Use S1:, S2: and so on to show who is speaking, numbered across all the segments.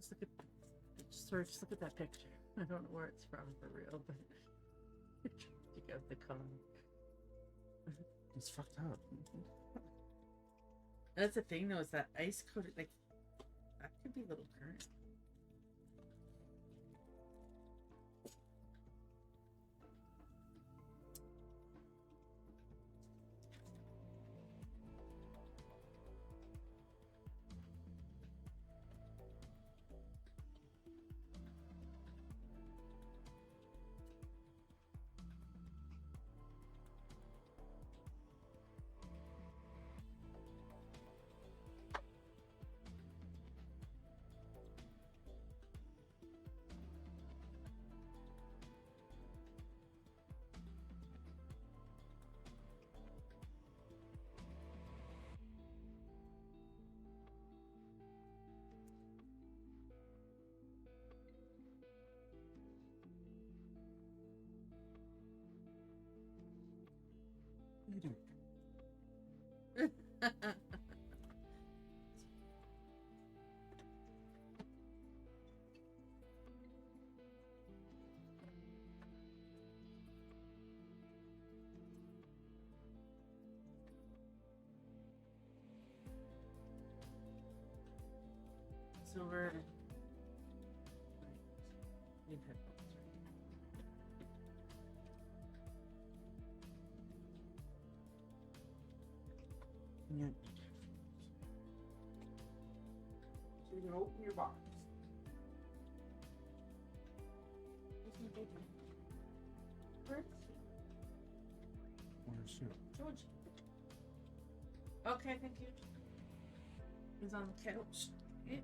S1: Just look at, just look at that picture. I don't know where it's from for real, but you got the color.
S2: It's fucked up.
S1: That's the thing, though, is that ice coated, like, that could be a little current.
S2: What are you doing?
S1: So we're need headphones,
S2: Yeah. So you can open your box.
S1: Where's my baby? Where's
S2: Where's Sue?
S1: George? Okay, thank you. He's on the couch. Yeah.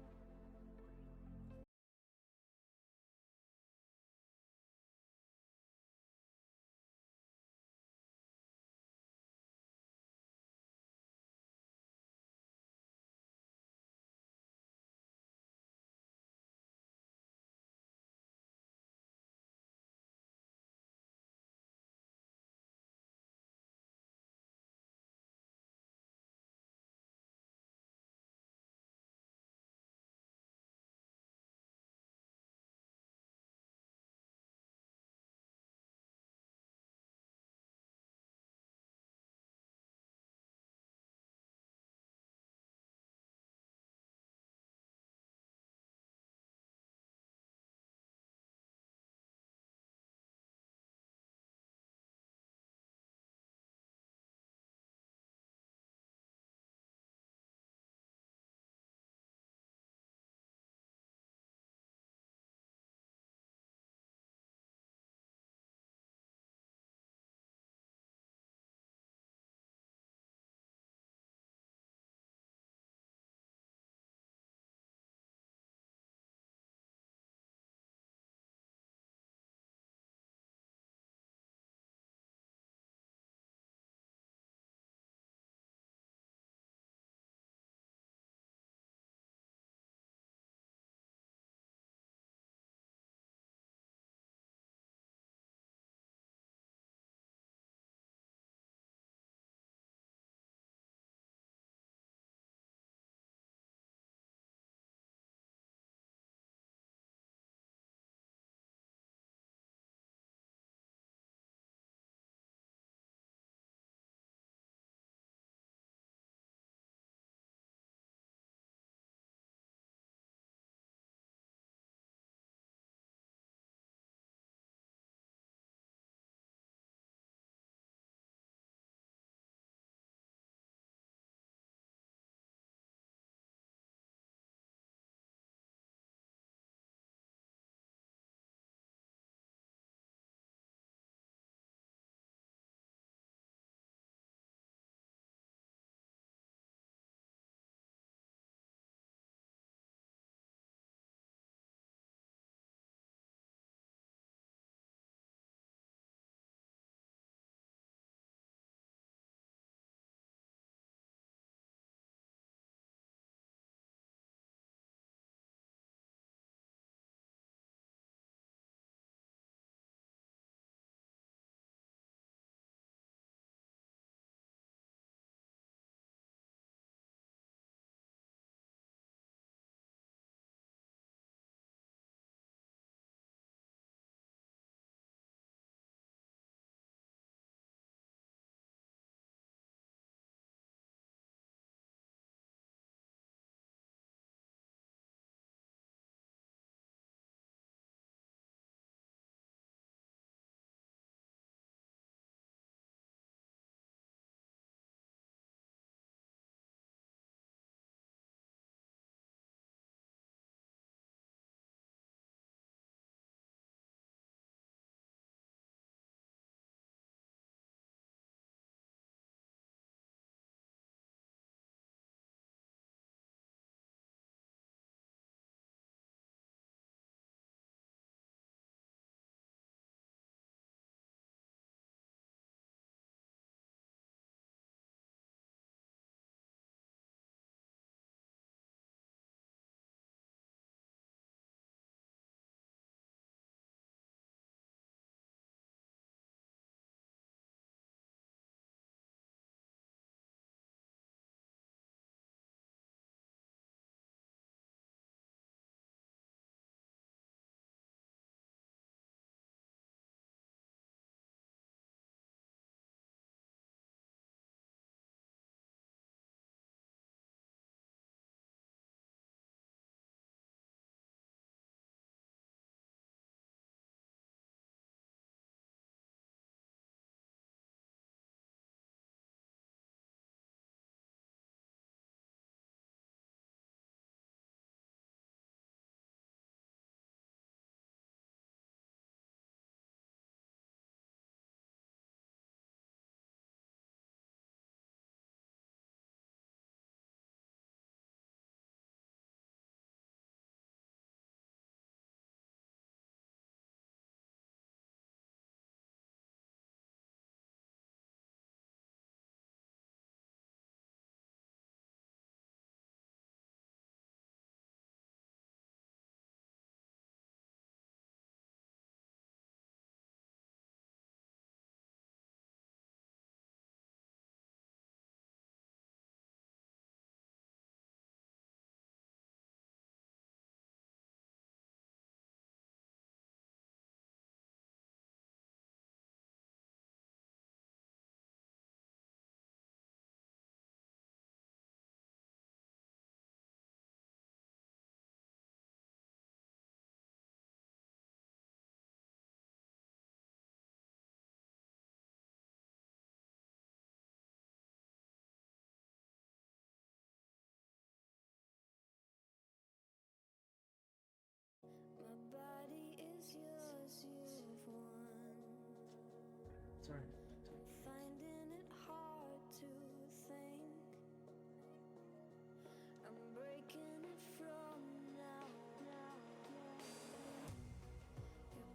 S1: Sorry.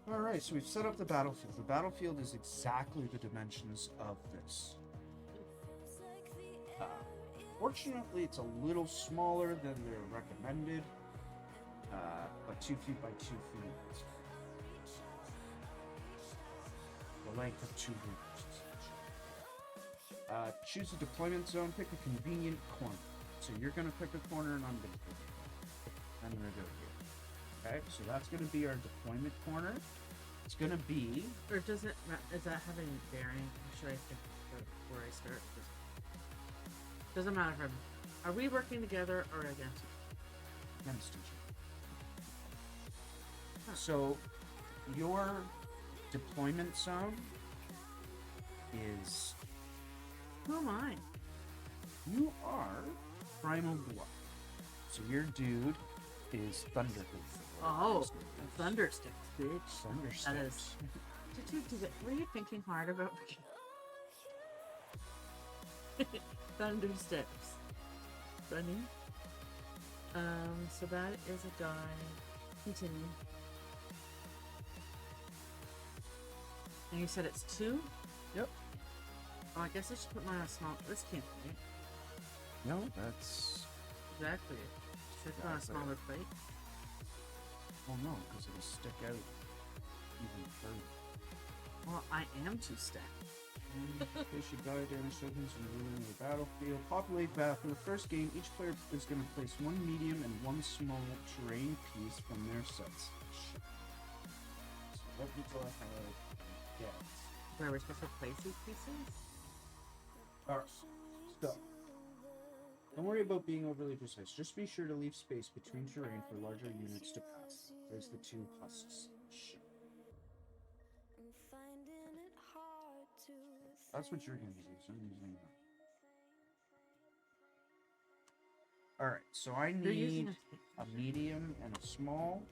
S2: Alright, so we've set up the battlefield. The battlefield is exactly the dimensions of this. Fortunately, it's a little smaller than they're recommended, but 2 feet by 2 feet. The length of 2 meters. Choose a deployment zone, pick a convenient corner. So you're going to pick a corner and I'm going to pick a corner. I'm going to go here. Okay, so that's going to be our deployment corner. It's going to be...
S1: Or does it... Is that having bearing? Should I pick where I start? Doesn't matter if are we working together or against each
S2: against each other.
S1: Huh.
S2: So your deployment zone is...
S1: Who am I?
S2: You are Primal Blood. So your dude is Thunderhoof.
S1: Oh, thunder sticks, bitch.
S2: Thunder
S1: That is.
S2: sticks.
S1: Were you thinking hard about? Thunder sticks. Funny. So that is a guy. Continue. And you said it's 2?
S2: Yep.
S1: Oh, I guess I should put mine on small. This can't be.
S2: No, that's...
S1: Exactly. Should I put on a smaller plate?
S2: Well, no, because it'll stick out even further.
S1: Well, I am 2 stacked.
S2: Place your guy damage tokens in the ruling of the battlefield. Populate battle. For the first game, each player is going to place 1 medium and 1 small terrain piece from their sets. So let me go ahead and get.
S1: Where we're supposed to place these pieces?
S2: Alright, so don't worry about being overly precise. Just be sure to leave space between terrain for larger units to pass. There's the 2 husks. That's what you're going to use. I'm using that. Alright, so I
S1: They're using
S2: need a medium and a small.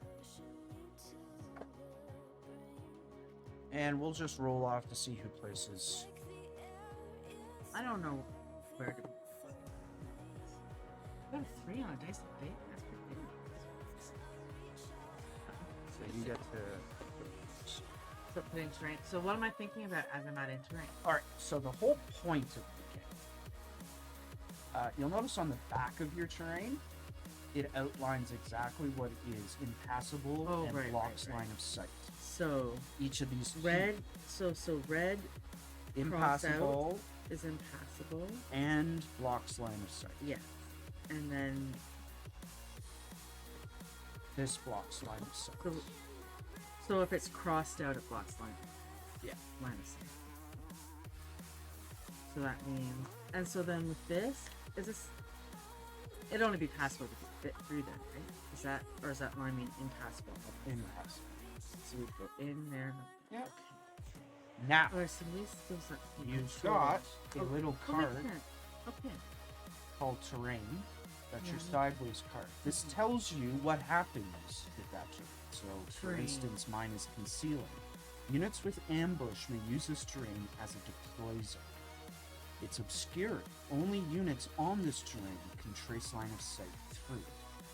S2: And we'll just roll off to see who places.
S1: I don't know where to. I got a 3 on a dice of bait. That's pretty good.
S2: So you get to.
S1: So putting terrain. So what am I thinking about as I'm adding terrain?
S2: Alright, so the whole point of the game. You'll notice on the back of your terrain, it outlines exactly what is impassable and blocks line of sight.
S1: So
S2: Each of these
S1: red. So red
S2: impassable
S1: is impassable.
S2: and blocks line of sight.
S1: Yeah. And then
S2: This blocks line of sight.
S1: so if it's crossed out, it blocks line.
S2: Yeah.
S1: Line of sight. So that means, and so then with this, is this? It'd only be passable to fit through that, right? Is that, or is that line mean impassable?
S2: Impassable.
S1: So we go in there.
S2: Yeah.
S1: Okay.
S2: Now,
S1: Oh, so these things that
S2: you've got a little card
S1: Okay.
S2: called Terrain. That's your
S1: Mhm.
S2: sideways card. This tells you what happens with that terrain. So, for
S1: Terrain.
S2: instance, mine is Concealing. Units with ambush may use this terrain as a deploy zone. It's obscure. Only units on this terrain can trace line of sight through.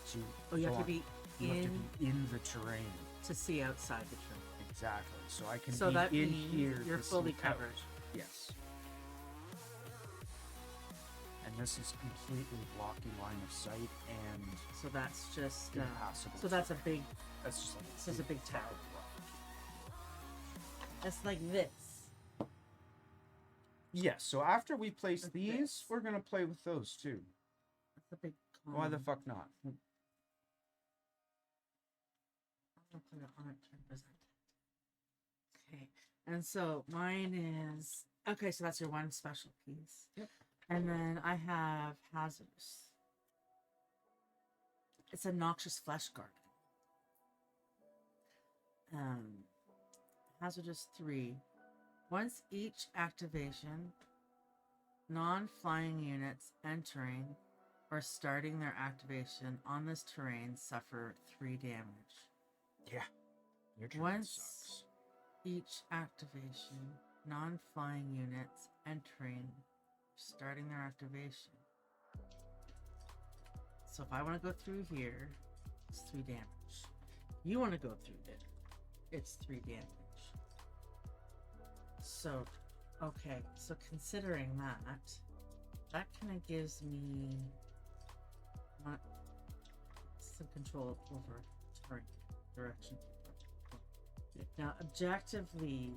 S2: So
S1: You have to be
S2: you have to
S1: in
S2: be in the terrain.
S1: to see outside the terrain.
S2: Exactly. So I can
S1: So
S2: be
S1: that
S2: in
S1: means
S2: here.
S1: you're
S2: to
S1: fully
S2: see
S1: covered.
S2: out. Yes. And this is completely blocking line of sight and
S1: So that's just.
S2: impassable.
S1: So that's a big.
S2: That's just like
S1: This is a big tower.
S2: block.
S1: That's like this.
S2: Yes. So after we place
S1: Like
S2: these,
S1: this.
S2: we're gonna play with those too.
S1: That's a big.
S2: Why the
S1: column.
S2: fuck not?
S1: I'm gonna put it on it to represent it. Okay, and so mine is okay. So that's your one special piece.
S2: Yep.
S1: And then I have hazardous. It's a noxious flesh garden. Hazardous 3. Once each activation, non-flying units entering or starting their activation on this terrain suffer 3 damage.
S2: Yeah. Your turn
S1: Once
S2: sucks.
S1: each activation, non-flying units entering, starting their activation. So if I want to go through here, it's 3 damage. You want to go through there, it's 3 damage. So, okay, so considering that kind of gives me some control over terrain, direction. Now, objectively,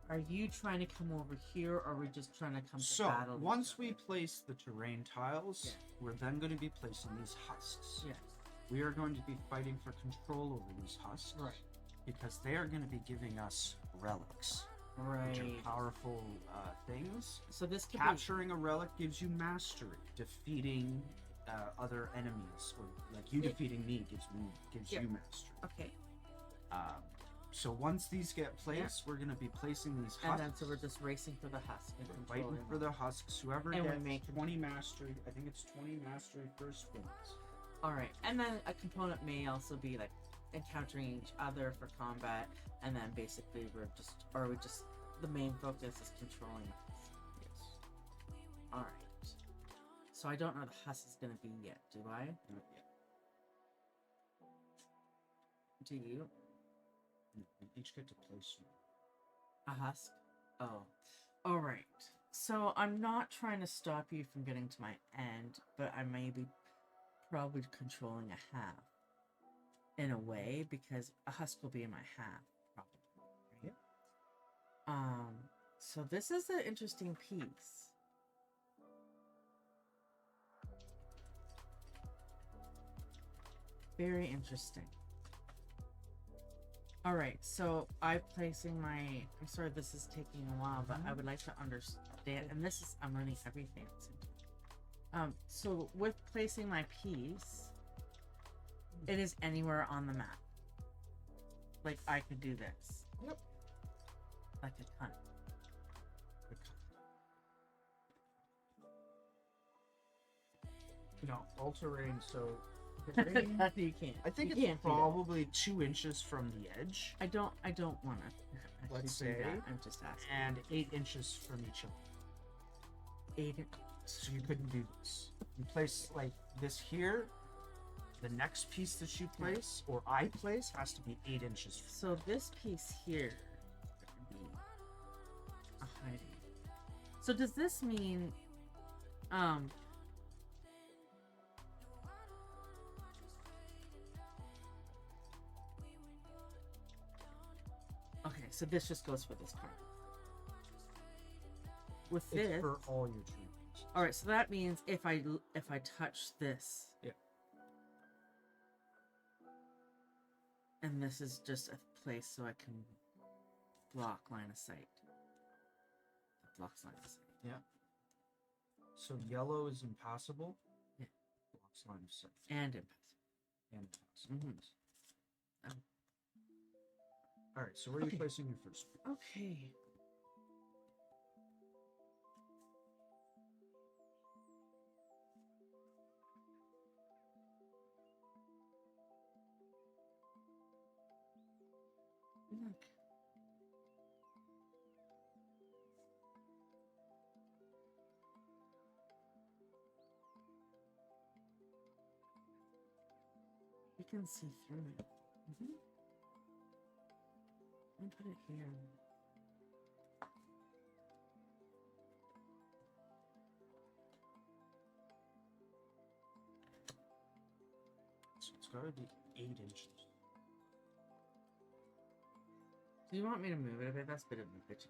S1: are you trying to come over here, or are we just trying to come to battle?
S2: So, once we place the terrain tiles, we're then going to be placing these husks.
S1: Yes.
S2: We are going to be fighting for control over these husks.
S1: Right.
S2: Because they are going to be giving us relics.
S1: Right.
S2: Which are powerful things.
S1: So this could
S2: Capturing a relic gives you mastery. Defeating other enemies, or like you defeating me, gives you mastery.
S1: Okay.
S2: So once these get placed, we're going to be placing these husks.
S1: And then so we're just racing for the husk.
S2: We're fighting for the husks. Whoever gets 20 mastery, I think it's 20 mastery per spins.
S1: All right, and then a component may also be like encountering each other for combat, and then basically the main focus is controlling us.
S2: Yes.
S1: All right. So I don't know the husk is going to be yet, do I?
S2: Not yet.
S1: Do you?
S2: We each get to place one.
S1: A husk? Oh. All right. So I'm not trying to stop you from getting to my end, but I may be probably controlling a half in a way, because a husk will be in my half probably.
S2: Yeah.
S1: So this is an interesting piece. Very interesting. All right, so I'm sorry this is taking a while, but I would like to understand, and I'm learning everything. So with placing my piece, it is anywhere on the map. Like I could do this.
S2: Yep.
S1: Like a cunt.
S2: No, all terrain, so terrain,
S1: You can't.
S2: I think
S1: you
S2: it's probably 2 inches from the edge.
S1: I don't want to.
S2: Let's say,
S1: I'm just asking.
S2: And 8 inches from each other.
S1: 8
S2: So you couldn't do this. You place like this here. The next piece that you place, or I place, has to be 8 inches.
S1: So this piece here would be a hiding. So does this mean, okay, so this just goes for this card. With
S2: It's
S1: this,
S2: for all your trees.
S1: all right. So that means if I touch this,
S2: yeah,
S1: and this is just a place so I can block line of sight. It blocks line of sight.
S2: yeah. So yellow is impassable.
S1: Yeah.
S2: Blocks line of sight.
S1: And impassable.
S2: And impassable.
S1: Oh.
S2: All right. So where are you placing your first?
S1: Okay. Look. You can see through it. And put it here.
S2: So it's got to be 8 inches.
S1: Do you want me to move it a bit? That's a bit of a bitch.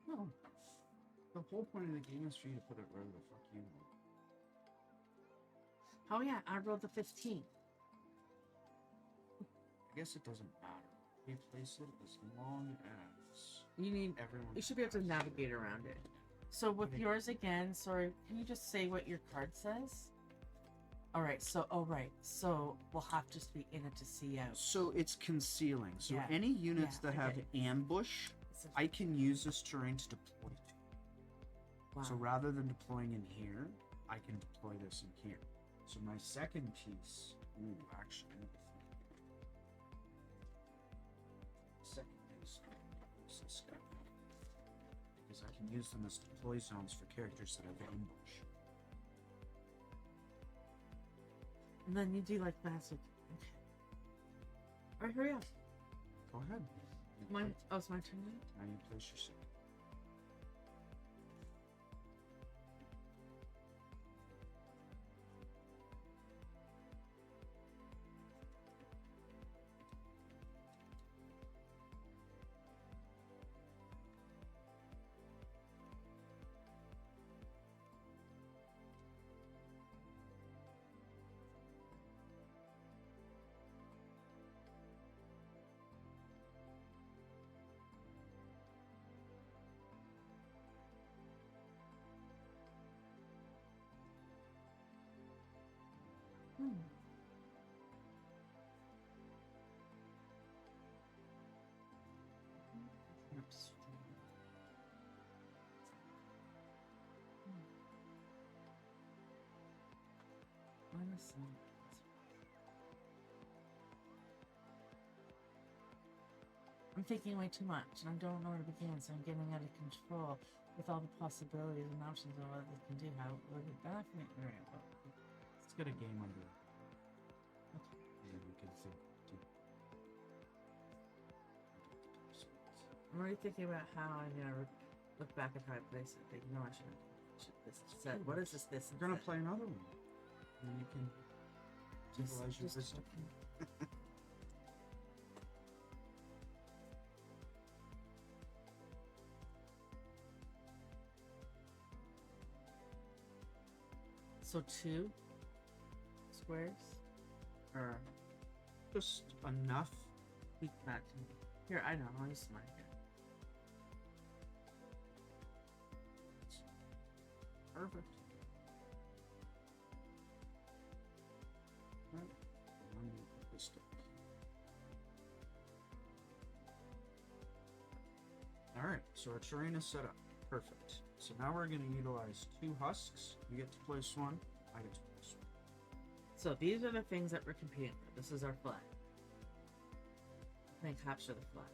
S2: No. The whole point of the game is for you to put it where the fuck you want.
S1: Oh yeah, I rolled the 15.
S2: I guess it doesn't matter. We place it as long as everyone.
S1: You should be able to navigate around it. So with yours again, sorry, can you just say what your card says? Alright, so we'll have to be in it to see out.
S2: So it's concealing. So
S1: Yeah.
S2: any units that have
S1: it.
S2: ambush, I can use this terrain to deploy to.
S1: Wow.
S2: So rather than deploying in here, I can deploy this in here. So my second piece, actually, this guy. Because I can use them as deploy zones for characters that have ambush.
S1: And then you do like massive. Okay. Alright, hurry up.
S2: Go ahead.
S1: It's my turn now?
S2: Now you place your set.
S1: Oops. Honestly. I'm thinking way too much, and I don't know where to begin, so I'm getting out of control with all the possibilities and options of what this can do. How would it benefit me? Alright, well,
S2: Let's get a game under it.
S1: okay.
S2: And then we can think.
S1: I'm already thinking about how I'm gonna look back at how I placed it. Like, no, I shouldn't. This set. What is this? This.
S2: We're gonna play another one. And you can utilize your wisdom.
S1: So 2 squares? Or
S2: Just enough.
S1: speak back to me. Here, I know, I'll use mine here.
S2: Perfect. Right. I'm gonna put this stuff. Alright, so our terrain is set up. Perfect. So now we're going to utilize 2 husks. You get to place 1. I get to place 1.
S1: So these are the things that we're competing for. This is our flag. Then capture the flag.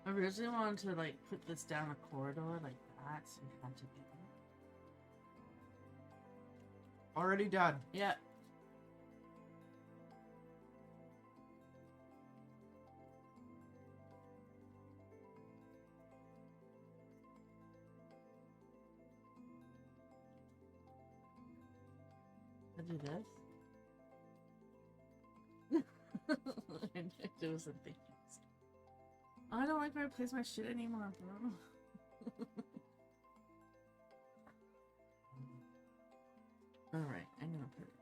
S1: I originally wanted to like put this down a corridor like that, so we had to get it.
S2: Already done.
S1: Yeah. I do this. I wasn't thinking. I don't like where I place my shit anymore, bro. Alright, I'm gonna put it.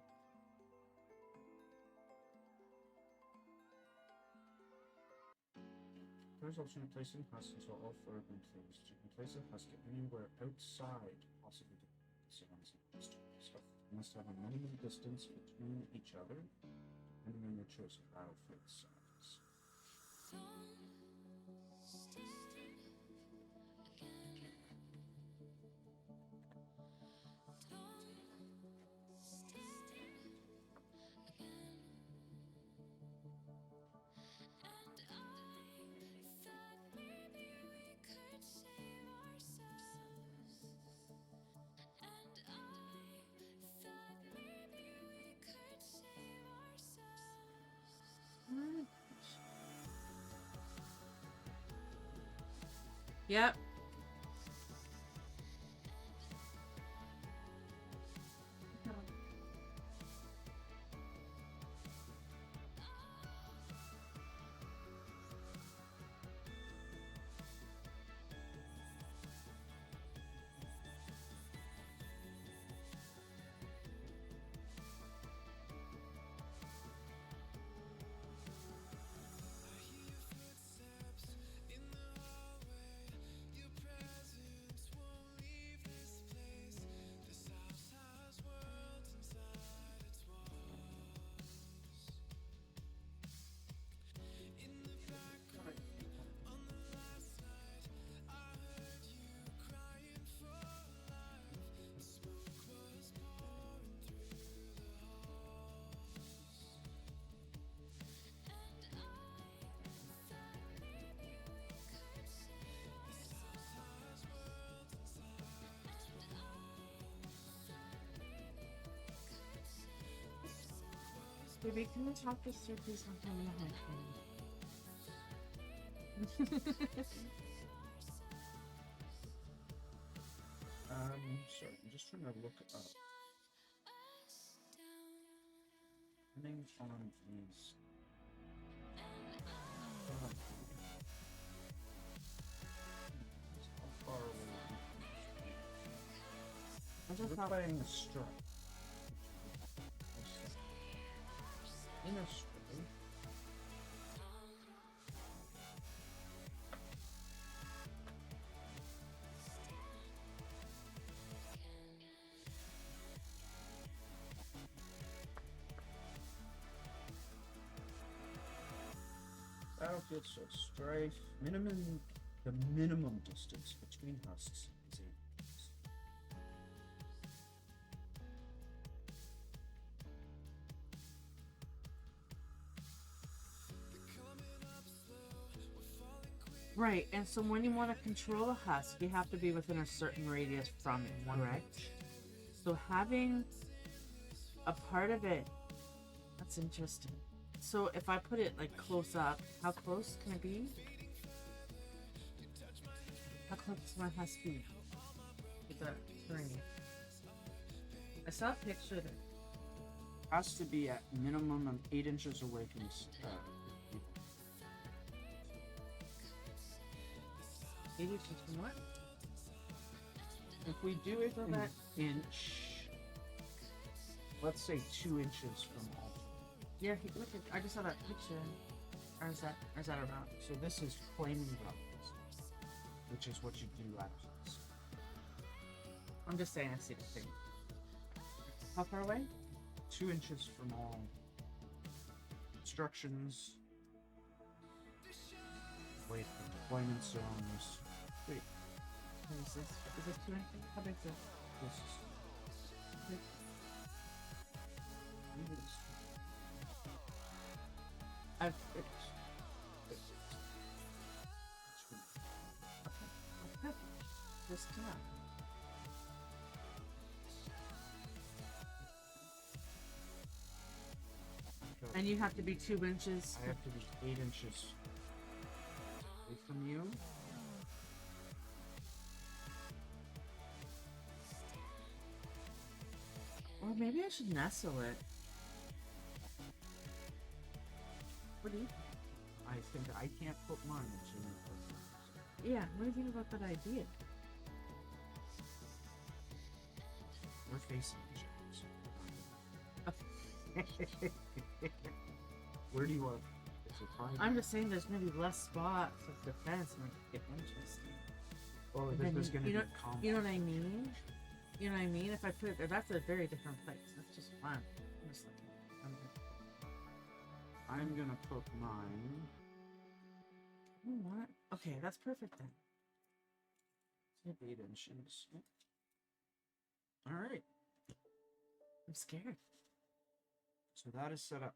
S2: There's option of placing husks until all 4 have been placed. You can place a husk anywhere outside possibly the zones and crystals. You must have a minimum distance between each other, depending on your choice of battlefield size.
S1: Yep. Baby, can you talk this through, please? I'm having a hard
S2: Sorry, I'm just trying to look up. Depending on these. How far away? We're playing the strike. In a strike. Battlefield so strife. The minimum distance between husks is 8 meters.
S1: Right, and so when you want to control a husk, you have to be within a certain radius from it, correct? So having a part of it, that's interesting. So if I put it like close up, how close can it be? How close can my husk be? With that terrain. I saw a picture that
S2: Has to be at minimum of 8 inches away from the people.
S1: 80 inches from what?
S2: If we do it
S1: So
S2: in
S1: that-
S2: inch, let's say 2 inches from all.
S1: Yeah, look at, I just saw that picture. Or is that around?
S2: So this is flaming buttons, which is what you do out of this.
S1: I'm just saying I see the thing. How far away?
S2: 2 inches from all obstructions, away from deployment zones. Wait,
S1: What is this? Is it 2 inches? How big is this?
S2: this is. Maybe it's-
S1: I've, just enough. And you have to be 2 inches.
S2: I have to be 8 inches away from you.
S1: Or maybe I should nestle it. What do you think?
S2: I think I can't put mine into
S1: Yeah, what do you think about that idea?
S2: We're facing each other. Where do you want? Is it fine?
S1: I'm just saying there's maybe less spots of defense and it get interesting.
S2: Oh,
S1: And
S2: this
S1: then
S2: is going to
S1: you
S2: be
S1: know,
S2: combat.
S1: you know what I mean? You know what I mean? If I put it there, that's a very different place. That's just fun. I'm just looking.
S2: I'm going to put mine.
S1: You know what? Okay, that's perfect then.
S2: 8 inches. All right.
S1: I'm scared.
S2: So that is set up.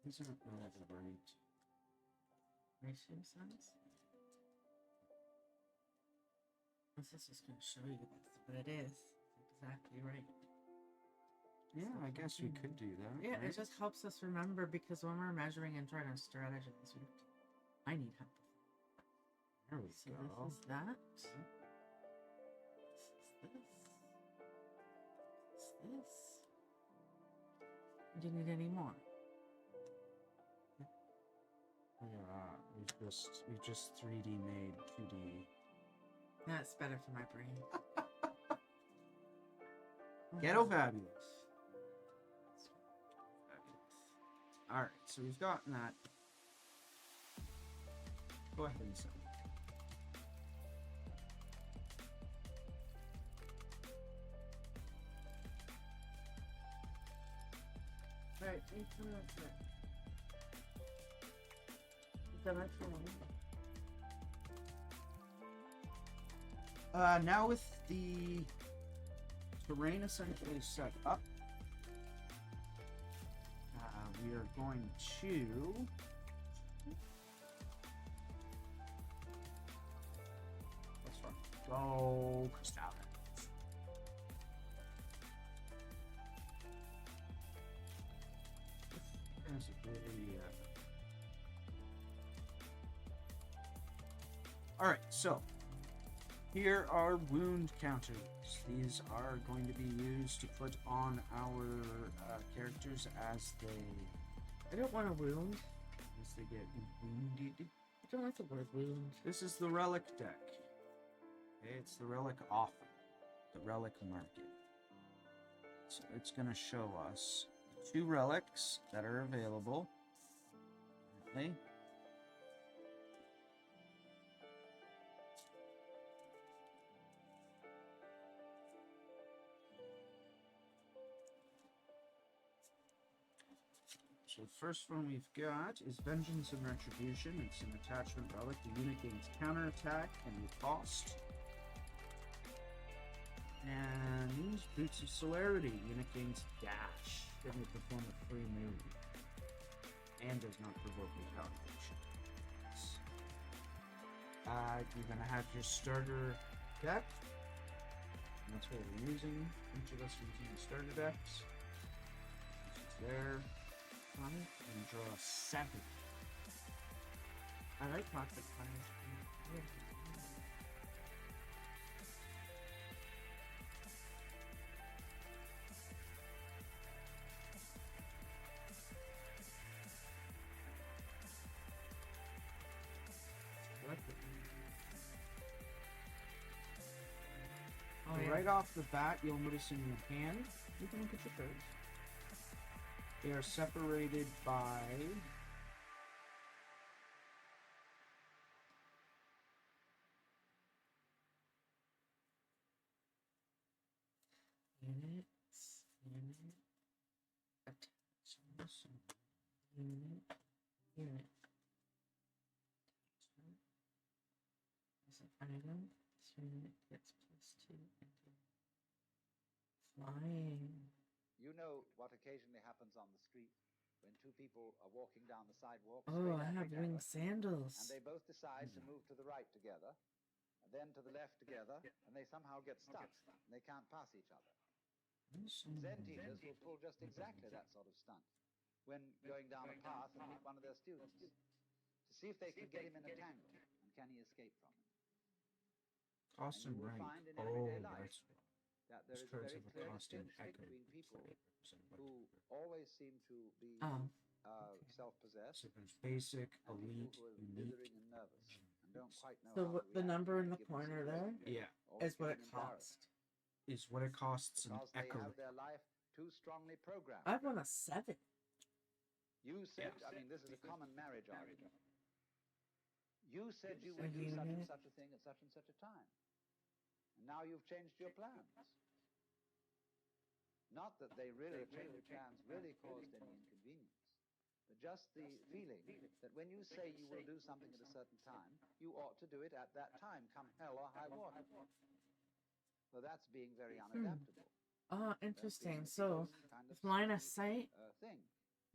S2: Isn't it really great?
S1: Ratio sense? This is just going to show you what it is. Exactly right.
S2: Yeah, I guess we could do that.
S1: Yeah,
S2: right?
S1: it just helps us remember because when we're measuring and trying to strategize, I need help.
S2: There we
S1: So
S2: go.
S1: this is that. This is this. This is this. Do you need any more?
S2: Yeah, we just 3D made 2D.
S1: That's better for my brain.
S2: Ghetto fabulous. All right, so we've gotten that. Go ahead and send it.
S1: Alright, thanks for that. Is that much for me?
S2: Now with the terrain essentially set up, we are going to let's go Crystal. sensibility. Alright, so here are wound counters. These are going to be used to put on our characters as
S1: I don't want a wound.
S2: they get wounded.
S1: I don't like the word wound.
S2: This is the relic deck. Okay, it's the relic offer, the relic market. So it's going to show us 2 relics that are available. Okay. So the first one we've got is Vengeance and Retribution. It's an attachment relic. The unit gains counterattack and cost. And Boots of Celerity. Unit gains dash. Then will perform a free move. And does not provoke retaliation. You're going to have your starter deck. And that's what we're using. Each of us are using the starter decks. This is there. And draw 7.
S1: I like lots of cards. Yeah.
S2: So right off the bat, you'll notice in your hand, you can look at your cards. They are separated by
S1: Units, attachments, unit. Attachment. As an item, this unit gets +2 into flying.
S3: You know what occasionally happens on the street when 2 people are walking down the sidewalk.
S1: Oh, I
S3: straight at
S1: have
S3: each
S1: winged
S3: other,
S1: sandals.
S3: and they both decide to move to the right together, and then to the left together, and they somehow get stuck, and they can't pass each other. Zen teachers will pull just exactly that sort of stunt when going down a path and meet one of their students, to see if they can get him in a tangle, and can he escape from them.
S2: cost and
S3: And you will
S2: rank.
S3: find in
S2: Oh,
S3: everyday life
S2: that's
S3: that there
S2: these
S3: is a
S2: cards
S3: very
S2: have a
S3: clear
S2: cost and
S3: distinction
S2: echo.
S3: between people
S2: So
S3: who always seem to be self-possessed,
S2: so there's basic,
S3: and people
S2: elite,
S3: who are
S2: unique.
S3: blithering and nervous and don't quite know
S1: So
S3: how
S1: what,
S3: to
S1: the
S3: react
S1: number in the
S3: given
S1: corner there
S3: situation,
S2: Yeah,
S3: always
S1: is what it
S3: getting embarrassed
S1: cost.
S2: is what it costs an
S3: because they
S2: echo.
S3: have their life too strongly programmed.
S1: I want a 7.
S3: You said,
S2: Yeah.
S3: I mean, this is a common marriage argument. You said you
S1: A
S3: would do such and
S1: unit.
S3: such a thing at such and such a time. And now you've changed your plans. Not that they really, change of plans really caused any inconvenience, but just the feeling that when you say you will do something at a certain time, you ought to do it at that time, come hell or high water. So that's being very unadaptable.
S1: Oh, interesting. So, with line of sight,
S3: Thing.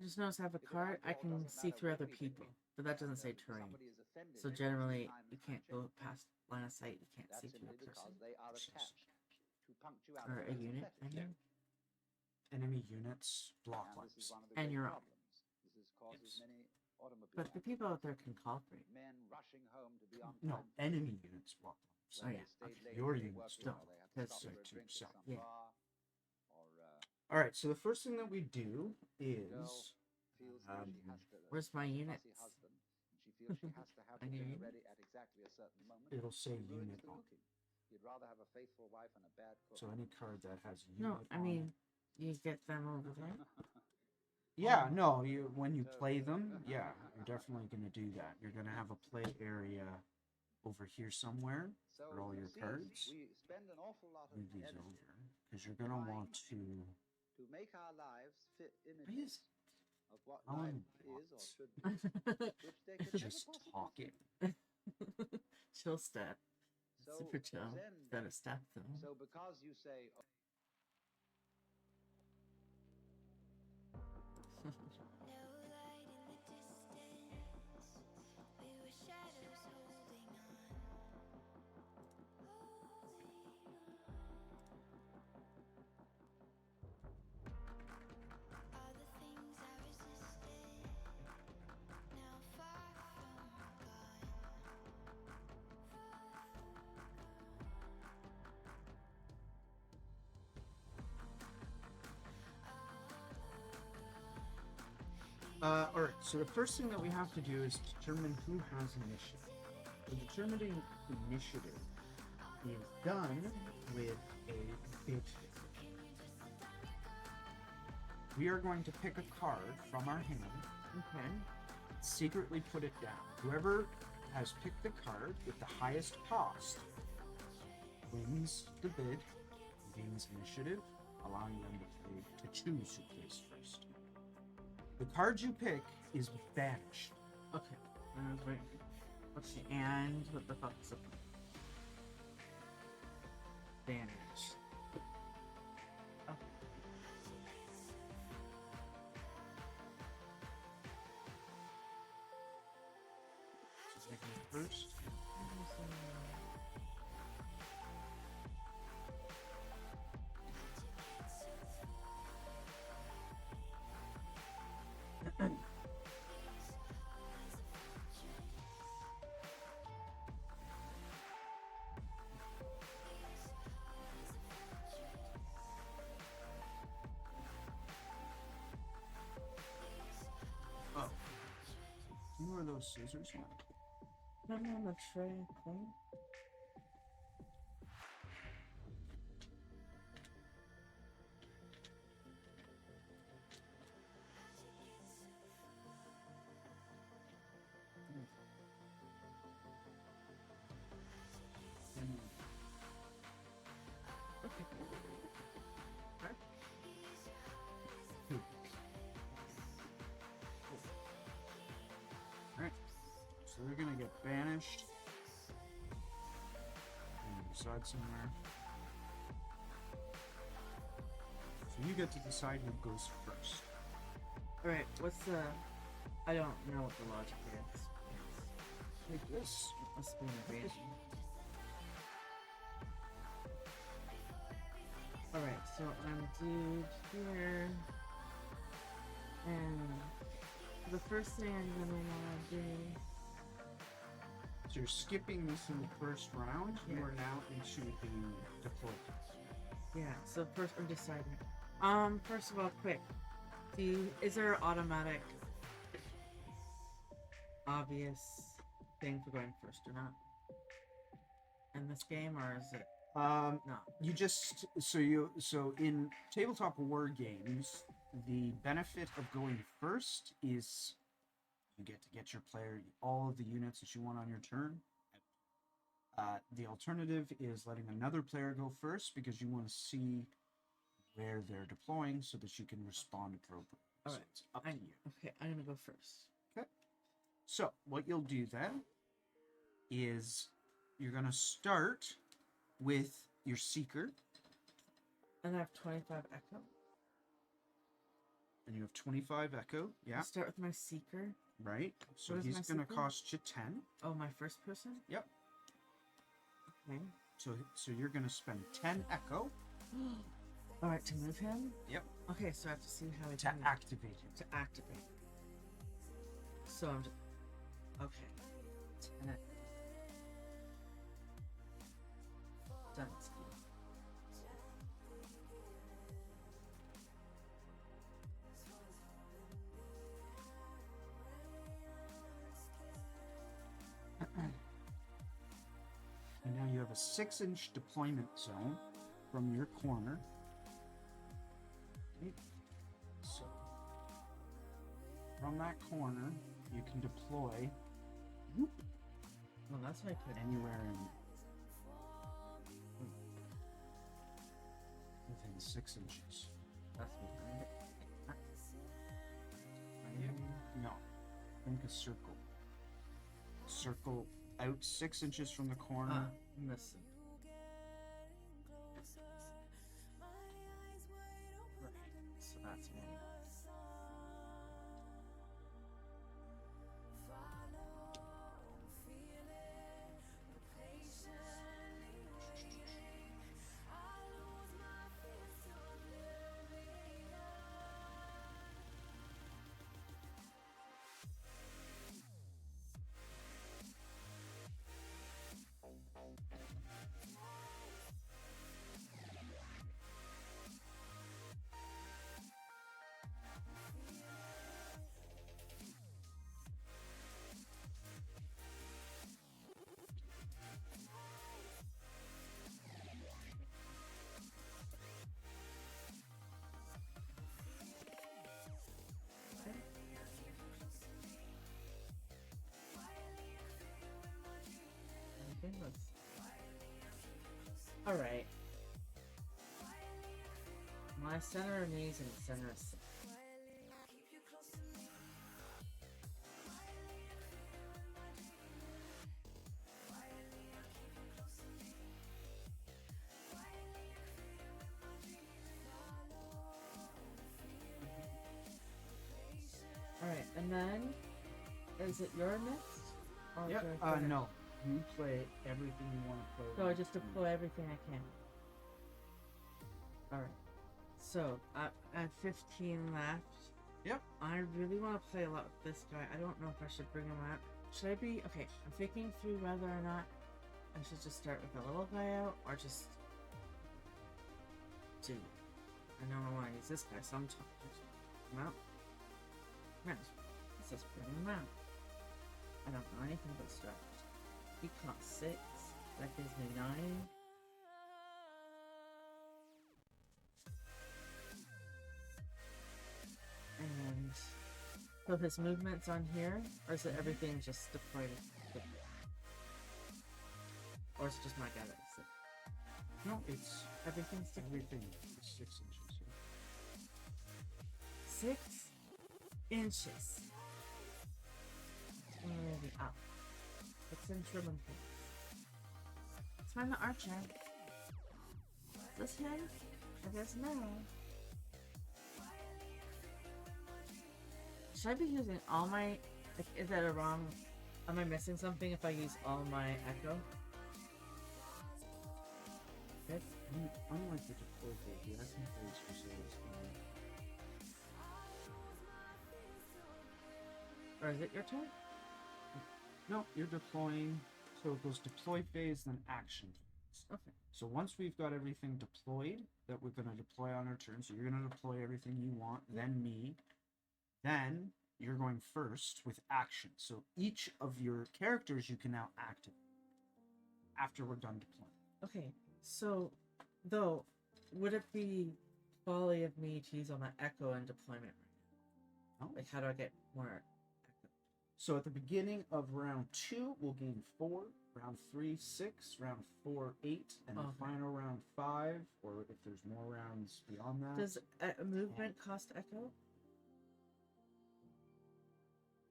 S1: I just notice I have a card, I can see through other people, but that doesn't say terrain. So generally, you can't go past line of sight, you can't see
S3: That's
S1: through
S3: simply
S1: a person.
S3: because they are attached to punctuality.
S1: Or a unit, I mean.
S2: Enemy units, block
S3: And this is
S2: lines.
S3: one of the
S1: And
S3: great
S1: you're up.
S3: problems. This causes
S2: Yes.
S3: many automobile
S1: But the people out there can cooperate.
S3: men rushing home to be on
S2: No,
S3: time
S2: enemy units block lines.
S1: Oh,
S3: when
S1: yeah,
S3: they stayed
S1: okay.
S3: late
S2: Your
S3: at their
S2: units
S3: work
S1: don't.
S3: or they had to
S1: That's
S3: stop for a
S2: right,
S3: drink
S2: so,
S3: at some
S1: yeah.
S3: bar, or
S2: Alright, so the first thing that we do is
S3: feels that she has to
S1: Where's my
S3: fussy
S1: units?
S3: husband, and she feels she has to have
S1: I
S3: the
S1: need
S3: dinner
S1: units.
S3: ready at exactly a certain moment.
S2: it'll say
S3: She ruins
S2: unit
S3: the
S2: on.
S3: cooking. You'd rather have a faithful wife and a bad cook.
S2: So any card that has unit
S1: No, I
S2: on
S1: mean, you get them over there.
S2: Yeah, no, you when you play them, yeah, you're definitely gonna do that. You're gonna have a play area over here somewhere
S3: So,
S2: for all your
S3: see,
S2: cards.
S3: we spend an awful lot of
S2: Move these
S3: energy
S2: over because you're gonna want to.
S3: to make our lives fit
S2: Please,
S3: images of what
S2: I
S3: life
S2: want
S3: is or should be, which they could
S2: just
S3: never possibly
S2: talking.
S3: be.
S1: Chill step.
S3: So
S1: Super chill.
S3: Zen,
S1: Instead of step them.
S3: so because you say, oh,
S4: No light in the distance. We were shadows holding on. All the things I resisted.
S2: Alright, so the first thing that we have to do is determine who has initiative. So determining initiative is done with a bid. We are going to pick a card from our hand,
S1: Okay.
S2: secretly put it down. Whoever has picked the card with the highest cost wins the bid, gains initiative, allowing them to choose who plays first. The card you pick is banished.
S1: Okay. Wait. Okay. And what the fuck is it? Banished. Okay.
S2: So take it first. Oh. Do you know where those scissors went?
S1: I'm on the tray thing. Okay.
S2: Okay. Two. Alright. So they're gonna get banished. And decide somewhere. So you get to decide who goes first.
S1: Alright, what's the... I don't know what the logic is.
S2: Take this.
S1: It must be an evasion. Alright, so I'm dude here. And the first thing I'm gonna wanna do...
S2: So you're skipping this in the first round. You
S1: Yeah.
S2: are now into the deploy phase.
S1: Yeah, so first I'm deciding. First of all, quick. Is there an automatic obvious thing for going first or not? In this game, or is it not?
S2: You just so in tabletop war games, the benefit of going first is you get to get your player all of the units that you want on your turn. The alternative is letting another player go first because you want to see where they're deploying so that you can respond appropriately.
S1: All
S2: So
S1: right.
S2: it's up to you.
S1: Okay, I'm gonna go first.
S2: Okay. So what you'll do then is you're gonna start with your seeker,
S1: And I have 25 echo.
S2: and you have 25 echo. Yeah,
S1: I start with my seeker.
S2: right. So
S1: What is
S2: he's
S1: my
S2: gonna
S1: seeker?
S2: cost you 10.
S1: Oh, my first person?
S2: Yep.
S1: Okay.
S2: So you're gonna spend 10 echo
S1: Alright, to move him?
S2: Yep.
S1: Okay, so I have to see how he
S2: to
S1: moves.
S2: activate him.
S1: To activate. So I'm just... Okay. 10. Dunsky.
S2: And now you have a 6-inch deployment zone from your corner. Okay. So from that corner, you can deploy
S1: Well, that's what I could.
S2: anywhere in within 6 inches.
S1: That's behind it.
S2: No, think a circle. Circle out 6 inches from the corner.
S1: Listen. Right. So that's me. Alright. My center of knees and center of six. Alright, and then is it your next? Or
S2: Yep.
S1: do I play
S2: No. You play everything you want to play.
S1: So I just deploy everything I can. Alright. So I have 15 left.
S2: Yep.
S1: I really want to play a lot with this guy. I don't know if I should bring him out. Should I be okay? I'm thinking through whether or not I should just start with the little guy out or just do. I know I want to use this guy sometimes. Well, let's just bring him out. I don't know anything about strategy. He costs 6. That gives me 9. And so his movement's on here, or is it everything just deployed? Or is it just my guy that's it?
S2: No, it's
S1: Everything's deployed.
S2: everything. It's 6 inches.
S1: 6 inches. Already up. 6 inch ribbon things. Let's find the archer. Is this him? I guess no. Should I be using all my... Like, is that a wrong... Am I missing something if I use all my echo? Good.
S2: Unlike the deploy phase, the action phase usually is
S1: Or is it your turn?
S2: no, you're deploying. So it goes deploy phase, then action phase.
S1: Okay.
S2: So once we've got everything deployed that we're going to deploy on our turn, so you're going to deploy everything you want, then me, then you're going first with action. So each of your characters you can now activate after we're done deploying.
S1: Okay, so, though, would it be folly of me to use all my echo and deployment right now?
S2: No.
S1: Like, how do I get more echo?
S2: So at the beginning of round 2, we'll gain 4, round 3, 6, round 4, 8, and the
S1: Okay.
S2: final round 5, or if there's more rounds beyond that.
S1: Does movement cost echo?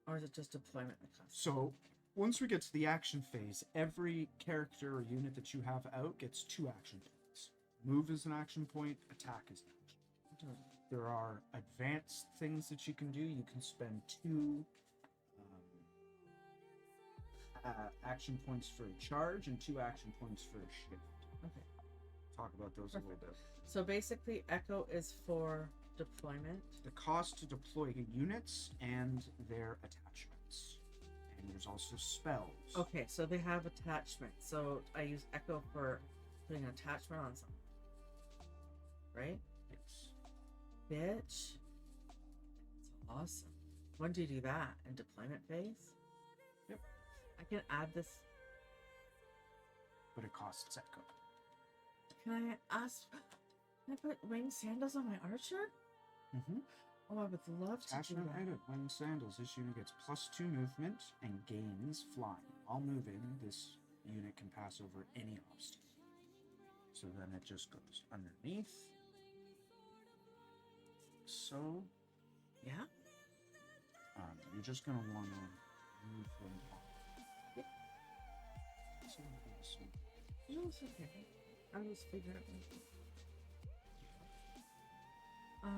S1: Or is it just deployment that costs?
S2: So once we get to the action phase, every character or unit that you have out gets 2 action points. Move is an action point, attack is an action point. There are advanced things that you can do. You can spend 2 action points for a charge and 2 action points for a shift.
S1: Okay.
S2: Talk about those a little bit.
S1: So basically, echo is for deployment.
S2: The cost to deploy units and their attachments. And there's also spells.
S1: Okay, so they have attachments. So I use echo for putting an attachment on something. Right?
S2: Yes.
S1: Bitch. That's awesome. When do you do that? In deployment phase?
S2: Yep.
S1: I can add this.
S2: But it costs echo.
S1: Can I ask? Can I put winged sandals on my archer?
S2: Mm-hmm.
S1: Oh, I would love to do
S2: Attachment
S1: that.
S2: added. Winged sandals. This unit gets +2 movement and gains flying. While moving, this unit can pass over any obstacle. So then it just goes underneath. So,
S1: Yeah?
S2: you're just going to want to move them off.
S1: Yep.
S2: So we'll do this one.
S1: No, it's okay. I'll just figure it out.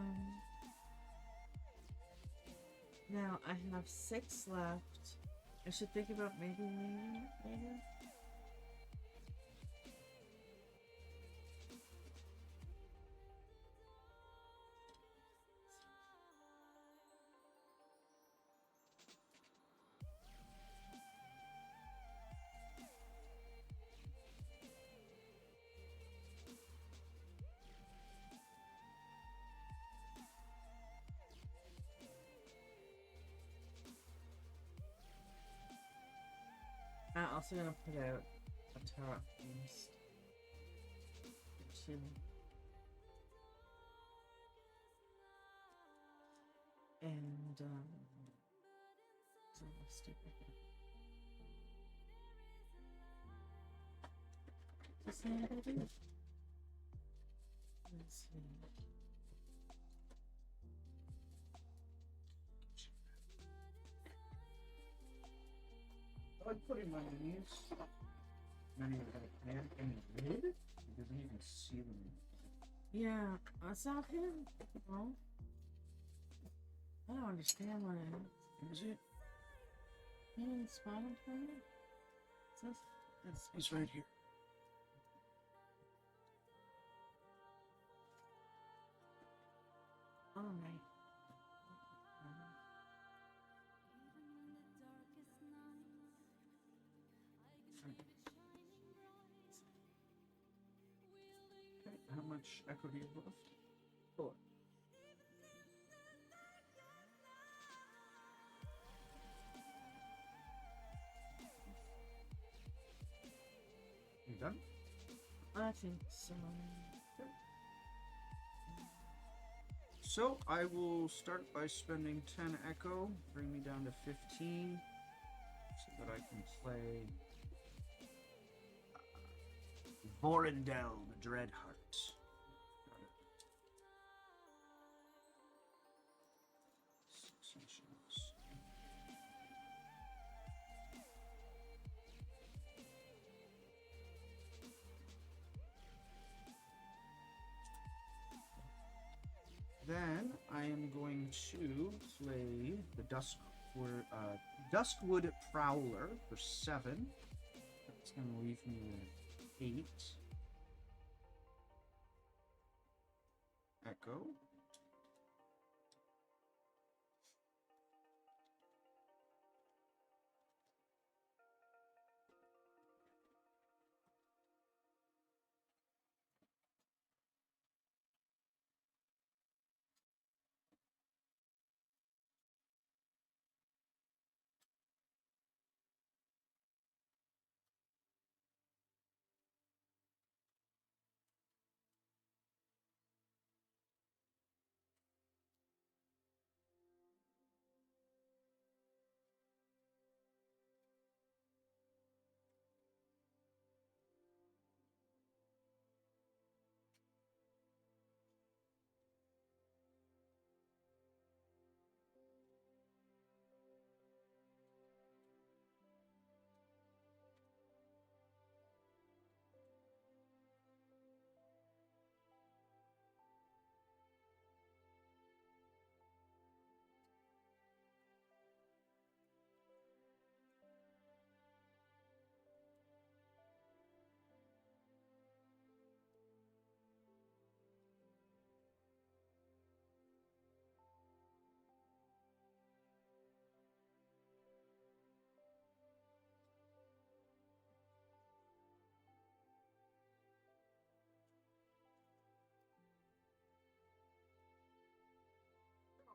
S1: Now I have 6 left. I should think about maybe leaving it later. I'm also gonna put out a tarot beast. And so stupid. sanity. Let's see.
S2: I like putting my knees many of I can in the lid. He doesn't even see them.
S1: Yeah, that's not him. No. I don't understand what it is.
S2: Is it?
S1: You didn't spot him for me?
S2: He's right here.
S1: Oh, right.
S2: Okay, how much echo do you have left?
S1: 4.
S2: You done?
S1: I think so.
S2: So I will start by spending 10 echo, bring me down to 15, so that I can play Vorindel, the Dreadheart. Sensations. Then I am going to play the Duskwood Prowler for 7. That's going to leave me with 8 echo.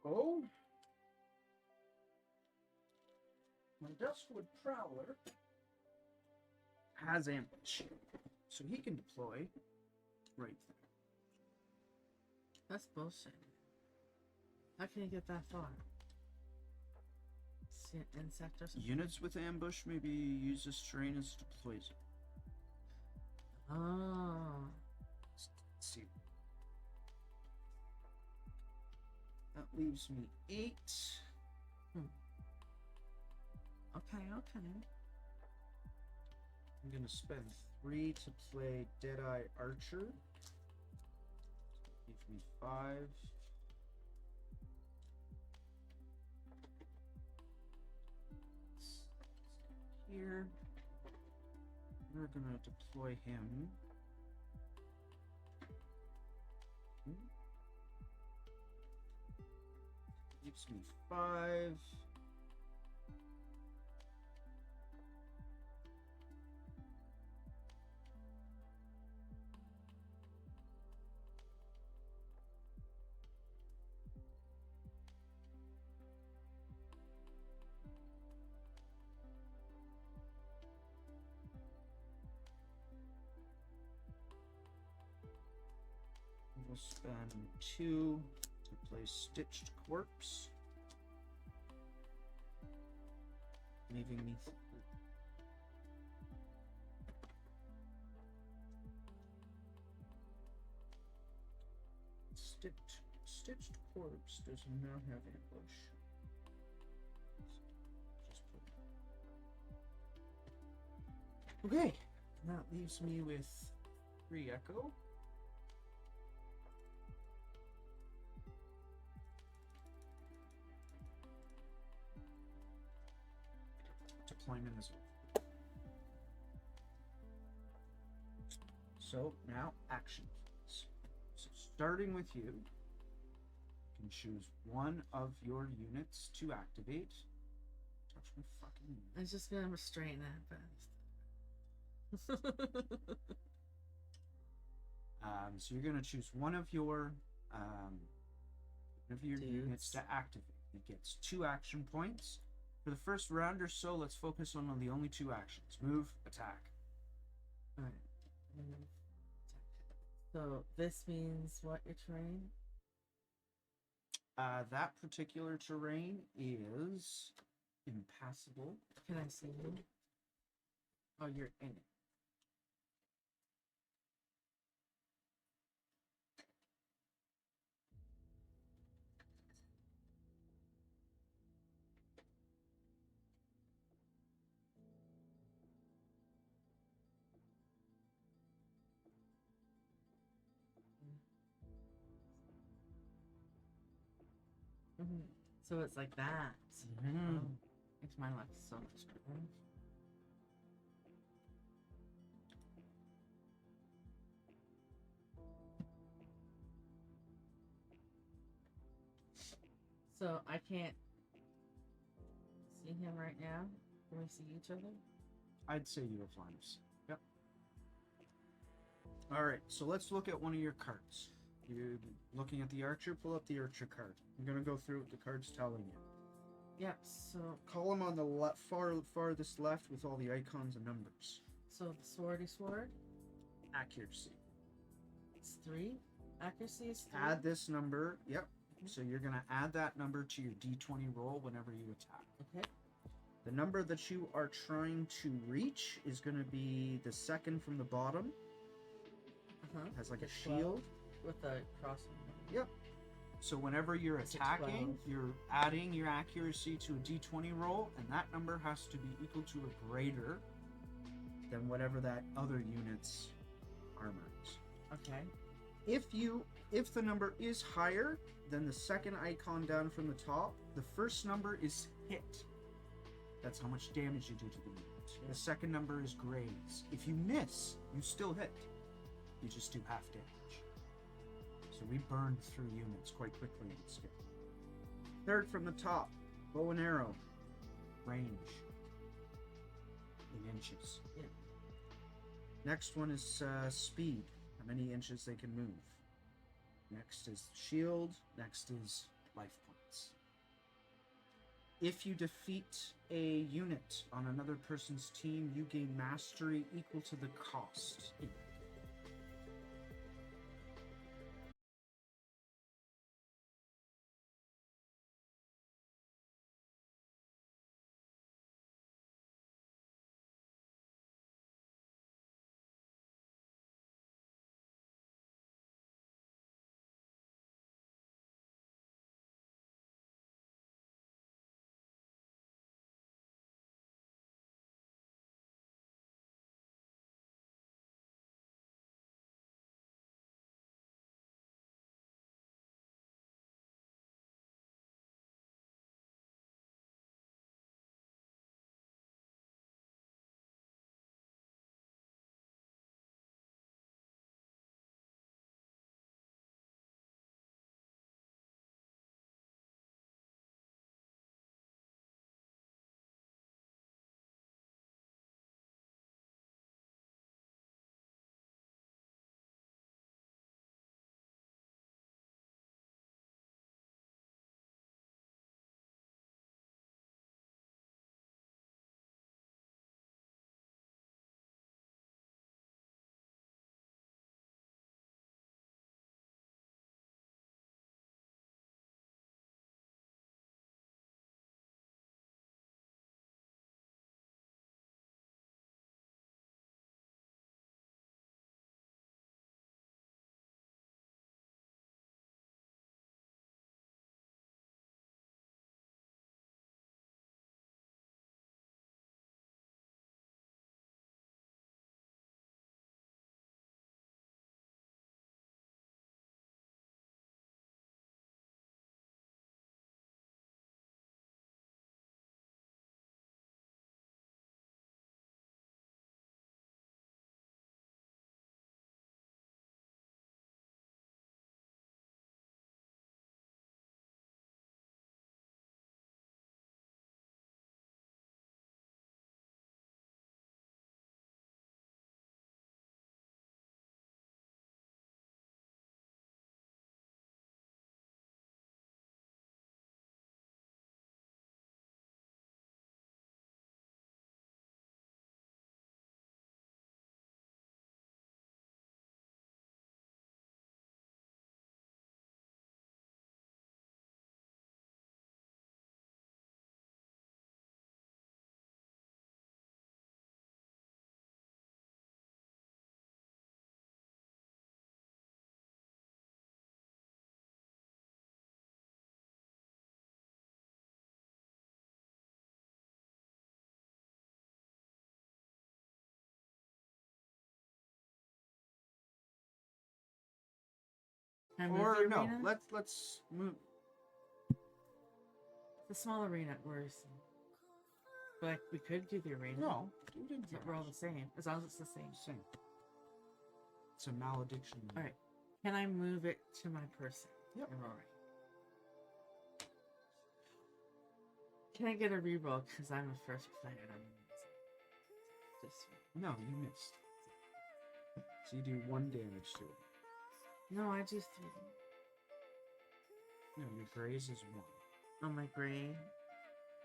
S2: Oh, my Duskwood Prowler has ambush, so he can deploy right there.
S1: That's bullshit. How can you get that far? See an insect or something?
S2: Units with ambush maybe use this terrain as deploy zone.
S1: Oh.
S2: Let's see. That leaves me 8.
S1: Okay, okay.
S2: I'm gonna spend 3 to play Deadeye Archer. Give me 5. Here. We're gonna deploy him. Gives me 5. We'll spend 2 to play Stitched Corpse, leaving me Stitched corpse does not have ambush. Just put. Okay, that leaves me with 3 echo. Deployment is over. So now action keys. So starting with you, can choose one of your units to activate. Touch my fucking unit.
S1: I'm just gonna restrain that fast.
S2: So you're gonna choose one of your units to activate. It gets 2 action points. For the first round or so, let's focus on the only 2 actions. Move, attack.
S1: Alright. So this means what, your terrain?
S2: That particular terrain is impassable.
S1: Can I see you? Oh, you're in it. Mm-hmm. So it's like that.
S2: Mm-hmm.
S1: Oh, makes my life so much better. So I can't see him right now. Can we see each other?
S2: I'd say you have line of sight. Yep. Alright, so let's look at one of your cards. You're looking at the archer, pull up the archer card. I'm gonna go through what the card's telling you.
S1: Yep, so
S2: Column on the farthest left with all the icons and numbers.
S1: the swordy sword,
S2: Accuracy.
S1: it's 3. Accuracy is 3.
S2: Add this number. Yep. So you're gonna add that number to your d20 roll whenever you attack.
S1: Okay.
S2: The number that you are trying to reach is gonna be the second from the bottom. Has like a
S1: 12
S2: shield.
S1: with a cross.
S2: Yep. So whenever you're
S1: It's a
S2: attacking,
S1: 12.
S2: you're adding your accuracy to a d20 roll, and that number has to be equal to or greater than whatever that other unit's armor is.
S1: Okay.
S2: If the number is higher than the second icon down from the top, the first number is hit. That's how much damage you do to the unit. The second number is graze. If you miss, you still hit. You just do half damage. So we burned through units quite quickly in this game. Third from the top, bow and arrow. Range. In inches.
S1: Yeah.
S2: Next one is speed. How many inches they can move. Next is shield. Next is life points. If you defeat a unit on another person's team, you gain mastery equal to the cost.
S1: Can I move
S2: Or
S1: the
S2: no,
S1: arena?
S2: let's move.
S1: The small arena worse. But like, we could do the arena.
S2: No, do it in
S1: We're all
S2: trash.
S1: the same, as long as it's the same.
S2: Same. It's a malediction.
S1: All right. Can I move it to my person?
S2: Yep.
S1: I'm all right. Can I get a reroll? Because I'm a first player. And I'm just
S2: No, you missed. So you do 1 damage to it.
S1: no, I do 3.
S2: No, your graze is 1.
S1: Oh, my gray.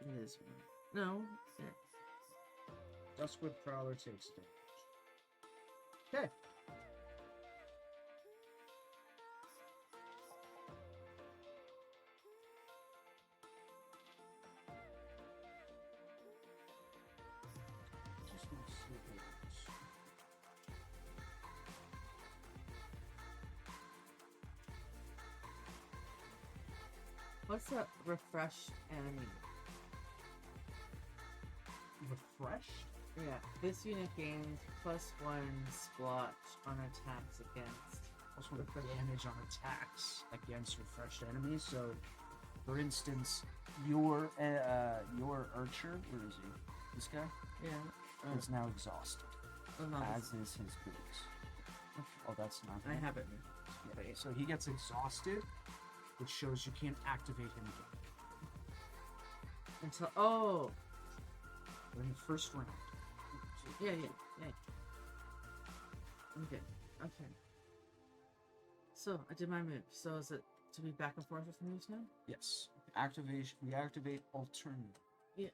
S1: It is 1. No. Yeah.
S2: Duskwood Prowler takes damage. Okay. Just gonna see what it is.
S1: What's a refresh enemy?
S2: Refreshed?
S1: Yeah. This unit gains +1 splotch on attacks against.
S2: Also want to put damage on attacks against refreshed enemies. So, for instance, your archer, where is he? This guy
S1: Yeah.
S2: is now exhausted,
S1: Oh, no,
S2: as is his boots. Oh, that's not.
S1: I have it.
S2: Yeah, so he gets exhausted, which shows you can't activate him again.
S1: Until
S2: In the first round.
S1: yeah. Okay. Okay. So I did my move. So is it to be back and forth with moves now?
S2: Yes. Activation. We activate alternative.
S1: Yeah.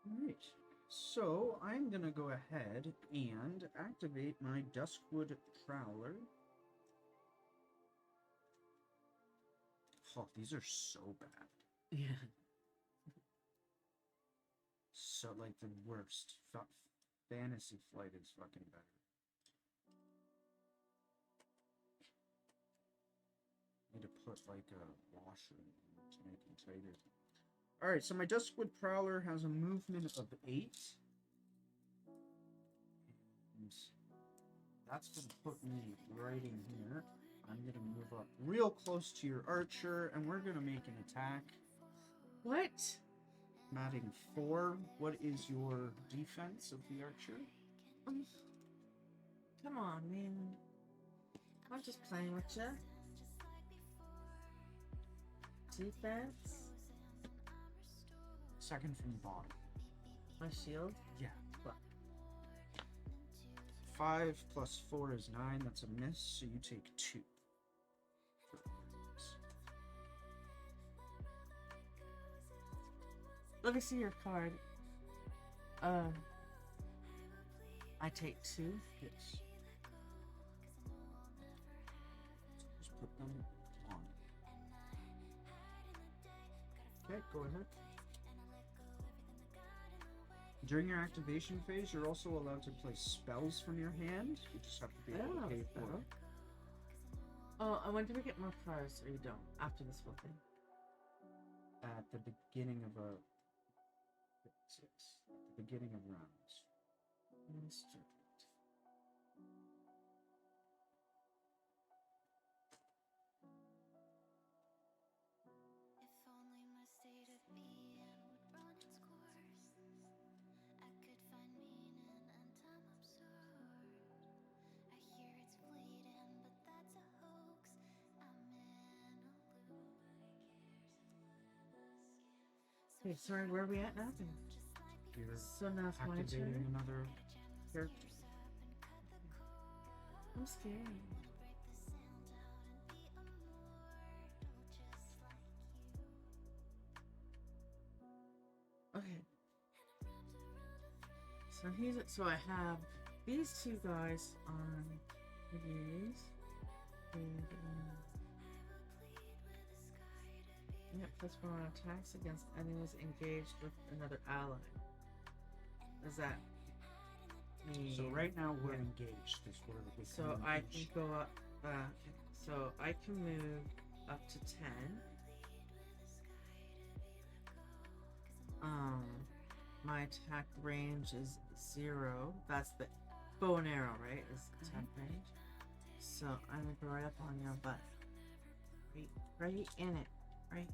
S2: Alright. So I'm gonna go ahead and activate my Duskwood Prowler. Oh, these are so bad.
S1: Yeah.
S2: So, like, the worst. Fantasy Flight is fucking better. Need to put, like, a washer to make him tighter. Alright, so my Duskwood Prowler has a movement of 8. And that's going to put me right in here. I'm going to move up real close to your archer, and we're going to make an attack.
S1: What?
S2: I'm adding 4. What is your defense of the archer?
S1: Come on, man. I'm just playing with you. Defense.
S2: Second from the bottom.
S1: My shield.
S2: Yeah. But 5 plus 4 is 9. That's a miss, so you take 2.
S1: Let me see your card. I take 2.
S2: Yes. Just put them on. Okay, go ahead. During your activation phase, you're also allowed to play spells from your hand. You just have to be able to pay for
S1: spell.
S2: it.
S1: Oh, I wonder if we get more cards or you don't after this whole thing.
S2: At the beginning of a... Yes, at the beginning of rounds.
S1: Instruct.
S4: If only my state of being would run its course, I could find meaning and time absurd. I hear it's fleeting, but that's a hoax. I'm in a loop.
S1: Okay, sorry, where are we at now?
S2: You're
S1: So now it's my
S2: activating
S1: turn.
S2: another character.
S1: I'm scared. Okay. So I have these 2 guys on these. And yeah, +1 on attacks against enemies engaged with another ally. Does that mean?
S2: So right now we're
S1: Yeah.
S2: engaged. This word we
S1: So I can go up. So I can move up to 10. My attack range is 0. That's the bow and arrow, right? Is attack range. So I'm gonna go right up on your butt. Right in it. Right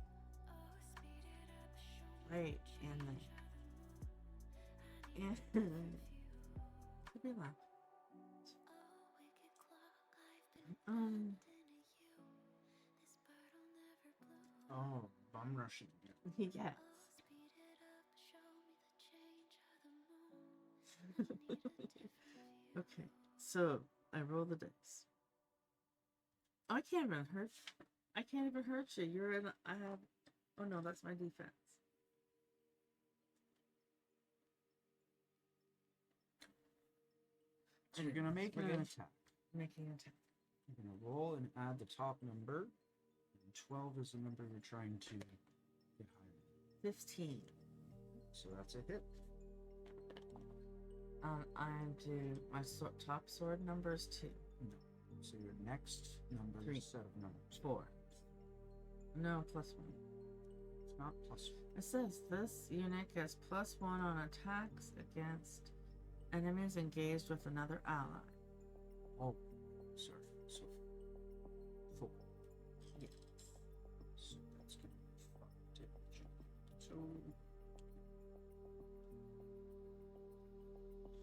S1: in the could be loud.
S2: Oh, bum rushing.
S1: Yes. Okay, so I roll the dice. Oh, I can't even hurt. I can't even hurt you. You're in. I have. Oh no, that's my defense.
S2: So you're gonna make an attack.
S1: Making an attack.
S2: You're gonna roll and add the top number. And 12 is the number you're trying to get higher.
S1: 15.
S2: So that's a hit.
S1: I do my top sword number is 2.
S2: No. So your next number
S1: 3.
S2: is a set of numbers.
S1: 4. No, +1.
S2: It's not plus 4.
S1: It says this unit gets +1 on attacks against enemies engaged with another ally.
S2: Oh, sorry. So 4.
S1: Yes.
S2: So that's gonna be 5 damage. So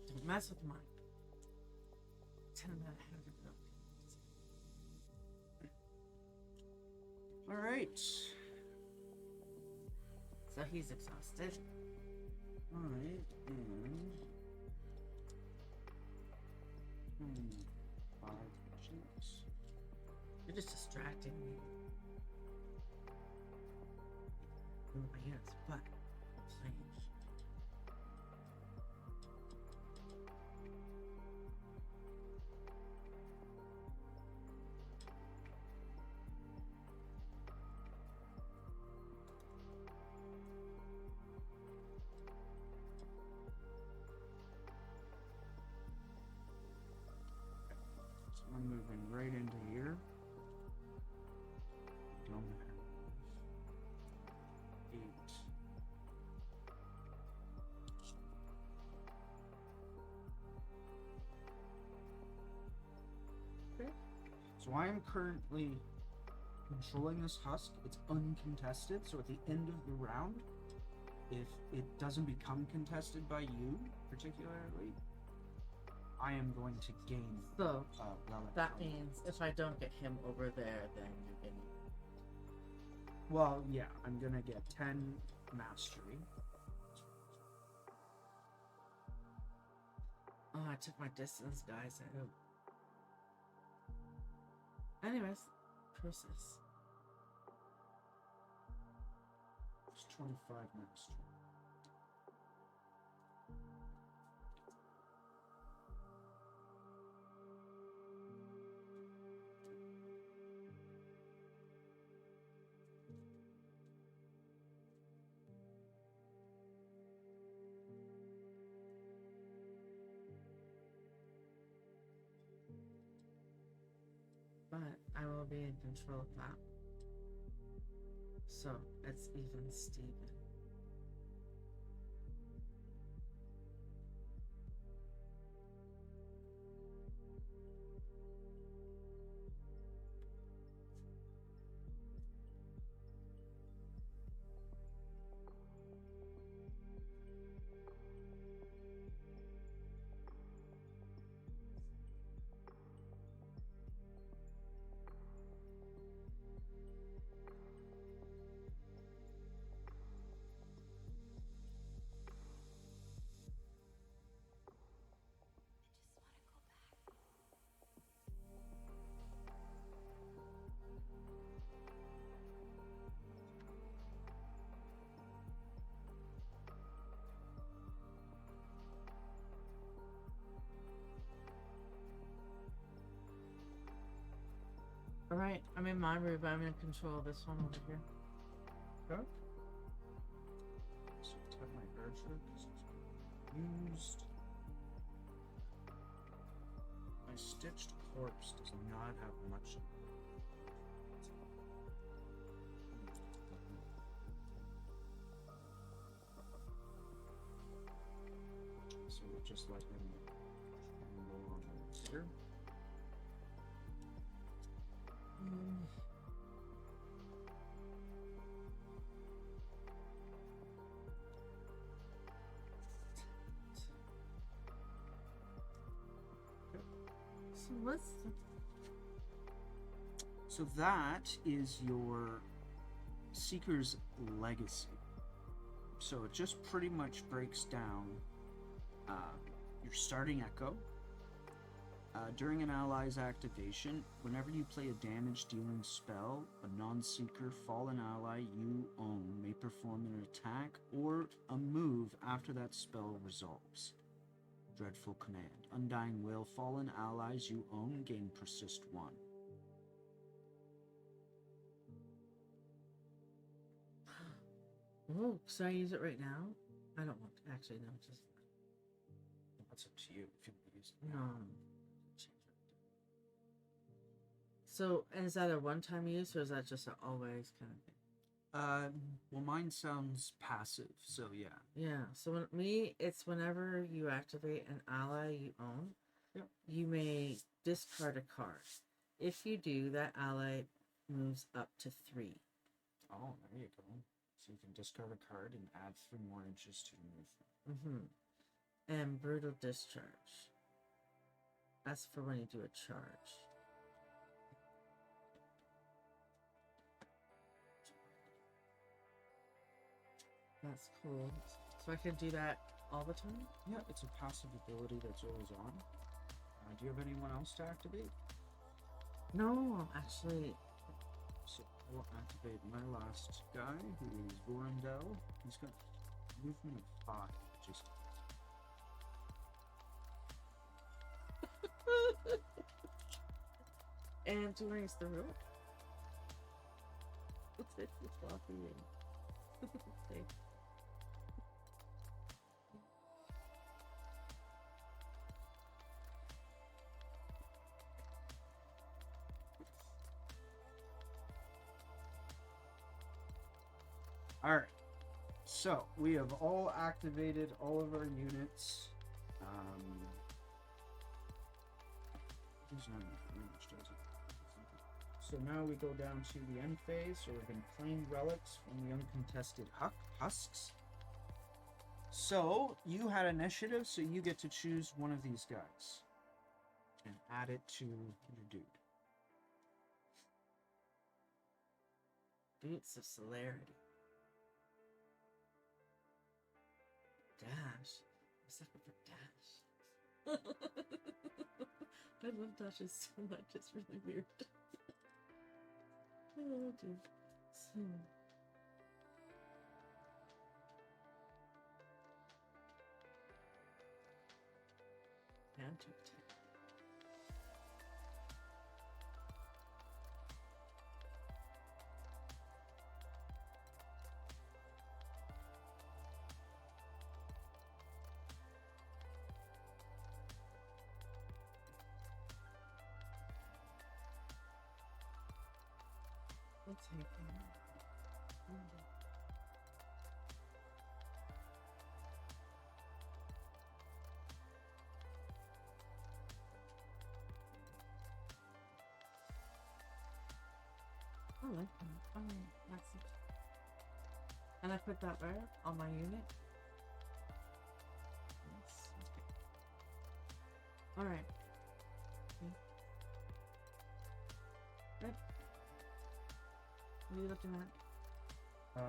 S1: Don't mess with mine. Tell him that I have it.
S2: all right.
S1: So he's exhausted.
S2: All right, and 5 actions.
S1: You're just distracting me. Oh my goodness, but playing.
S2: So I'm moving right into here. Don't have 8.
S1: Okay.
S2: So I am currently controlling this husk. It's uncontested, so at the end of the round, if it doesn't become contested by you particularly, I am going to gain
S1: So
S2: relic
S1: that
S2: from it.
S1: means if I don't get him over there, then you can.
S2: Well, yeah, I'm gonna get 10 mastery.
S1: Oh, I took my distance dice out. Anyways, curses.
S2: It's 25 mastery.
S1: But I will be in control of that. So it's even Steven. Alright, I'm in my room, but I'm in control of this one over here.
S2: Okay. So tap my archer because it's been used. My stitched corpse does not have much. So we'll just let him roll on here.
S1: So what's the...
S2: So that is your Seeker's Legacy. So it just pretty much breaks down your starting echo. During an ally's activation, whenever you play a damage-dealing spell, a non-seeker fallen ally you own may perform an attack or a move after that spell resolves. Dreadful Command. Undying Will. Fallen allies you own gain Persist 1.
S1: Oh, should I use it right now? I don't want to. Actually, no, just...
S2: That's up to you if you want to use it.
S1: No. So, is that a one-time use, or is that just an always kind of thing?
S2: Well, mine sounds passive, so yeah.
S1: Yeah, so it's whenever you activate an ally you own,
S2: Yep.
S1: you may discard a card. If you do, that ally moves up to 3.
S2: Oh, there you go. So you can discard a card and add 3 more inches to your movement.
S1: Mm-hmm. And Brutal Discharge. That's for when you do a charge. That's cool. So I can do that all the time?
S2: Yeah, it's a passive ability that's always on. Do you have anyone else to activate?
S1: No, actually.
S2: So I will activate my last guy, who is Vorendell. He's got movement of 5, just...
S1: And to raise the roof. It's floppy and... Okay.
S2: Alright, so we have all activated all of our units. Doesn't have much, does it? So now we go down to the end phase, so we're going to claim relics from the uncontested husks. So you had initiative, so you get to choose one of these guys and add it to your dude.
S1: Boots of Celerity. Dash. What's up for Dash? I love dashes so much, it's really weird. Oh, dude. So. And to attack. I'll take it. I like that. Oh, that's it. And I put that right on my unit. Yes. Okay. Alright. Okay. Good. What are you looking at?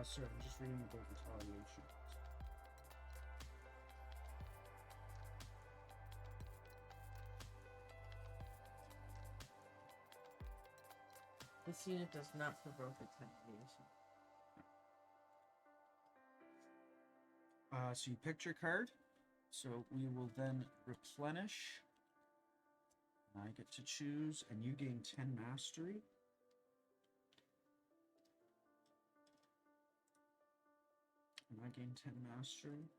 S2: Sir, I'm just reading about retaliation.
S1: This unit does not provoke retaliation.
S2: So you picked your card. So we will then replenish. I get to choose, and you gain 10 mastery. And I gain 10 mastery.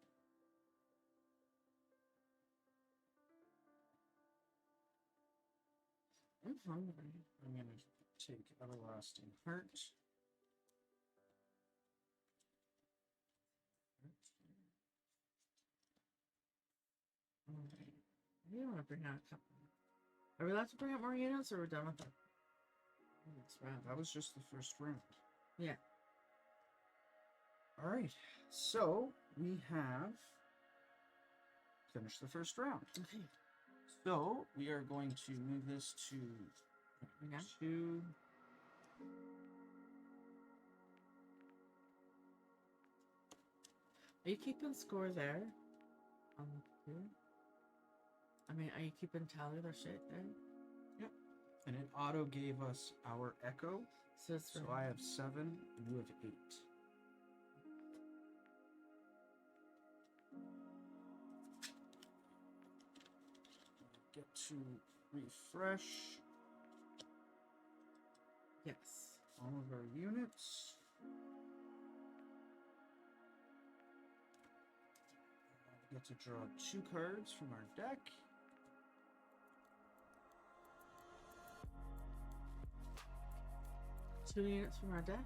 S1: I'm hungry.
S2: I'm going to take Everlasting Heart.
S1: Alright. We don't want to bring out a couple. Are we allowed to bring out more units, or we're done with that? Next round.
S2: That was just the first round.
S1: Yeah.
S2: All right. So we have finished the first round.
S1: Okay.
S2: So we are going to move this to
S1: Yeah.
S2: 2.
S1: Are you keeping score there? On the computer? I mean, are you keeping tally of their shit there?
S2: Yep. And it auto gave us our echo.
S1: So it's
S2: So I have 7 and you have 8. Get to refresh
S1: yes.
S2: all of our units. Get to draw 2 cards from our deck.
S1: Two units from our deck.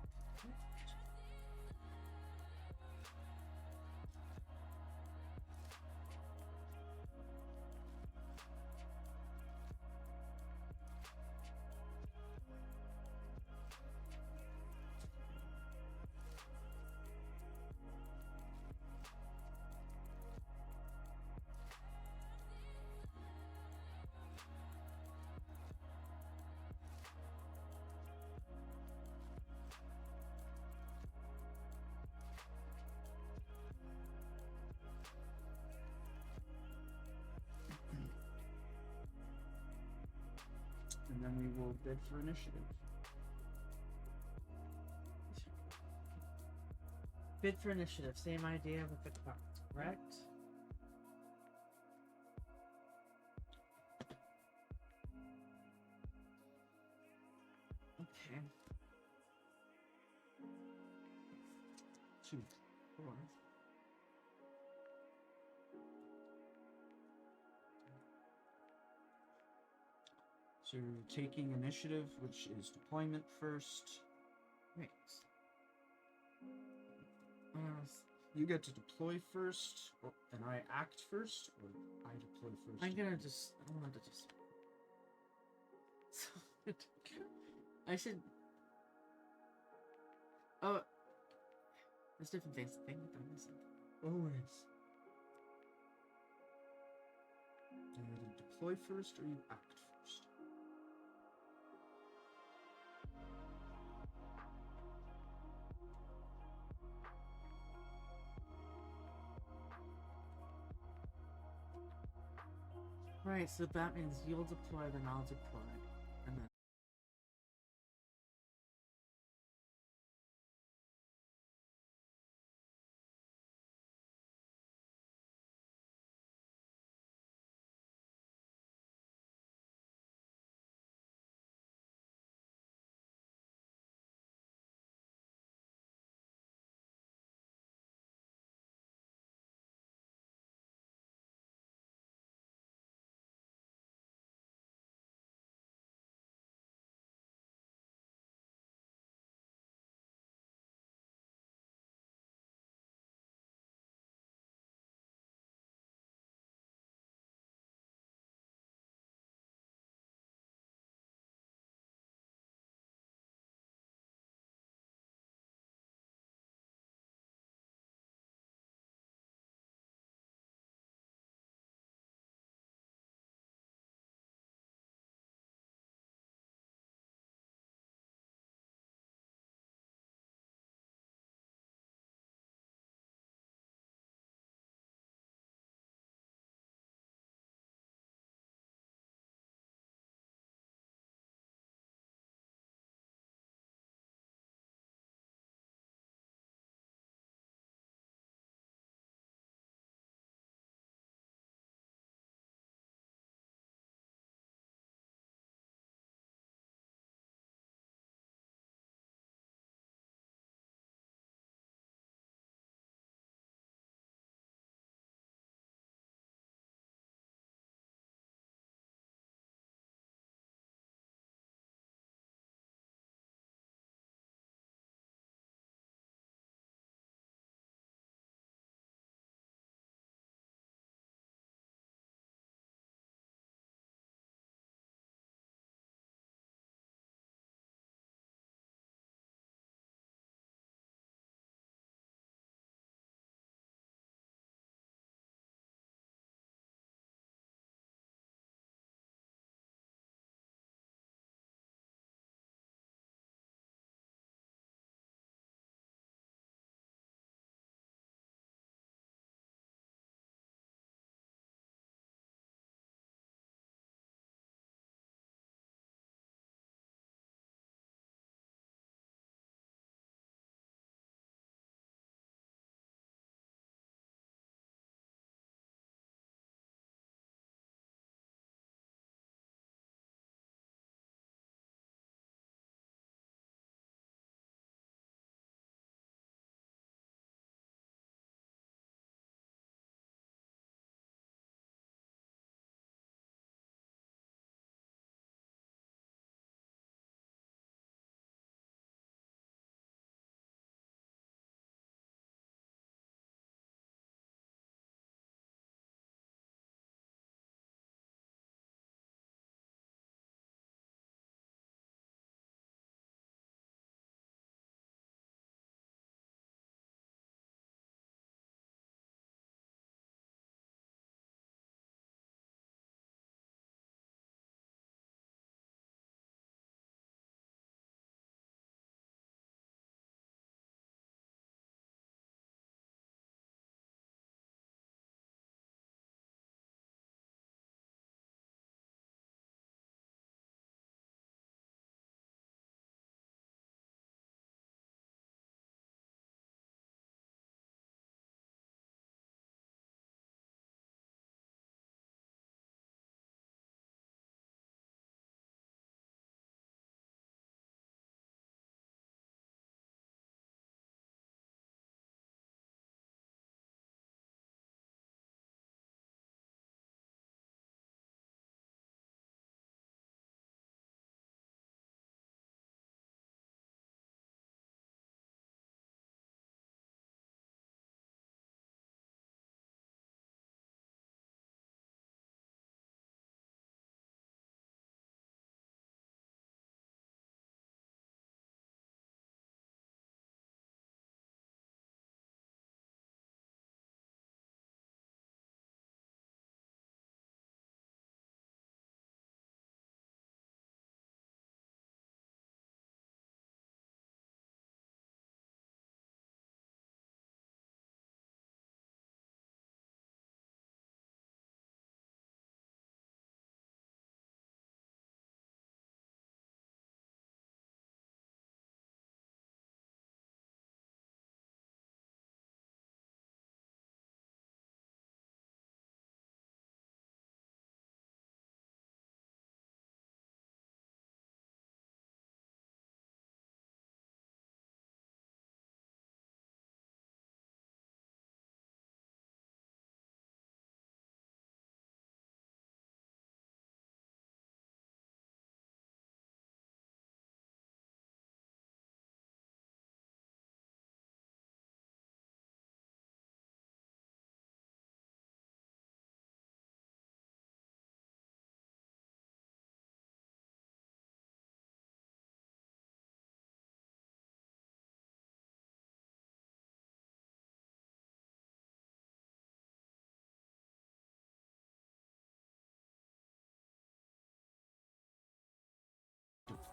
S2: And then we will bid for initiative.
S1: Bid for initiative. Same idea with the cards, correct? Okay.
S2: 2, 4. So you're taking initiative, which is deployment first.
S1: Right.
S2: You get to deploy first, and I act first, or I deploy first.
S1: I'm gonna just. I want to just. I should. Oh, there's different things to think about, isn't there?
S2: Always. You either deploy first or you act first.
S1: Right, so that means you'll deploy, then I'll deploy, and then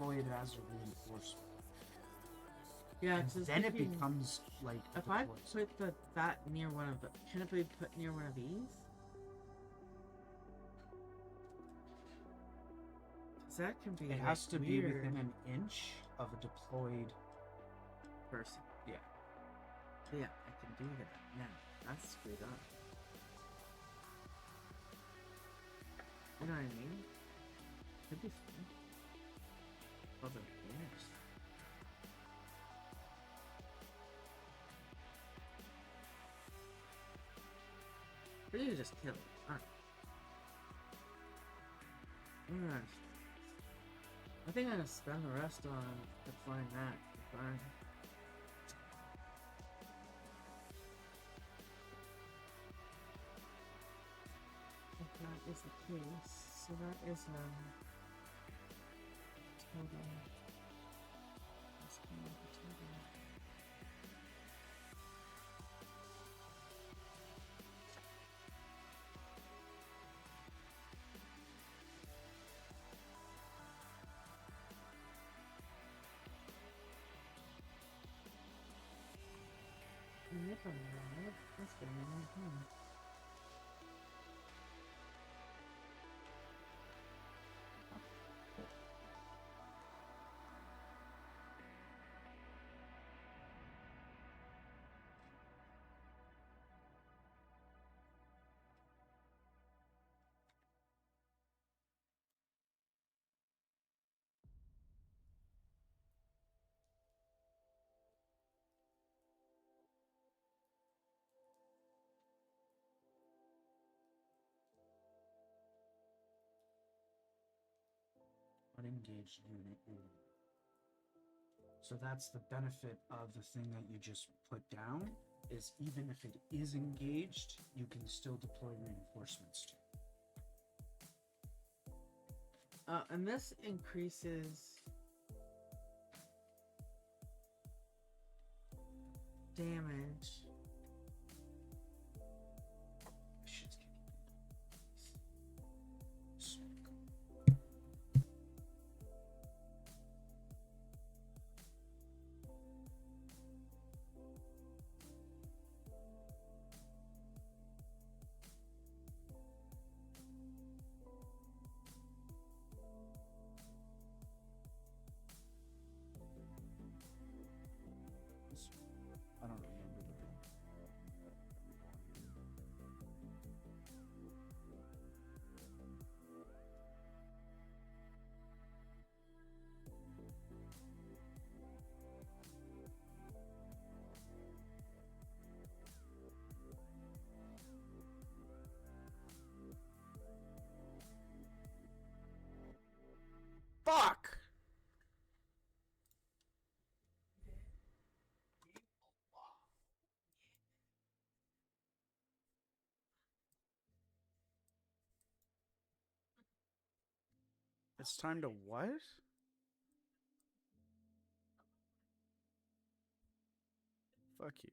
S2: deploy it as a reinforcement.
S1: Yeah,
S2: And
S1: 'cause it's
S2: then it
S1: thinking,
S2: becomes like
S1: if I
S2: deployed.
S1: put that near one of the, can it be put near one of these? Cause that can be.
S2: It
S1: like,
S2: has to be
S1: weird
S2: within an inch of a deployed.
S1: person.
S2: Yeah.
S1: Yeah, I can do that. Yeah, that's screwed up. You know what I mean? Could be fun. Other games. Or you just kill it. Alright. I think I'm gonna spend the rest on deploying that. Fine. If that is the case, so that is total. Let's go with the total. Yep, I'm right. That's good.
S2: Unengaged unit. So that's the benefit of the thing that you just put down, is even if it is engaged, you can still deploy reinforcements to.
S1: And this increases damage.
S2: Shit's getting I don't remember the name. Fuck! It's time to what? Fuck you.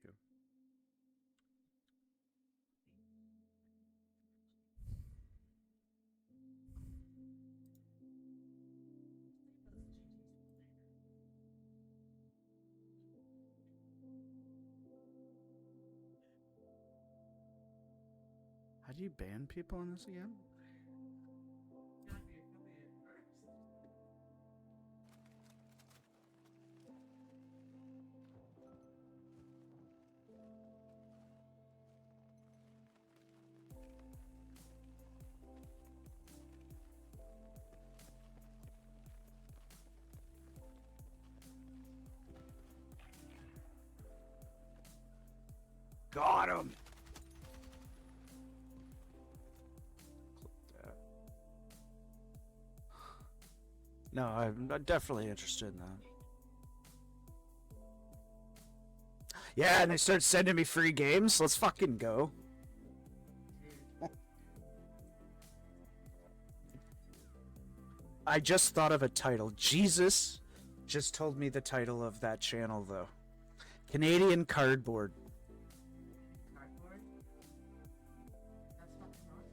S2: How do you ban people on this again? Got him! Click that. No, I'm definitely interested in that. Yeah, and they start sending me free games. Let's fucking go. I just thought of a title. Jesus just told me the title of that channel, though. Canadian Cardboard.
S1: Cardboard? That's not wrong.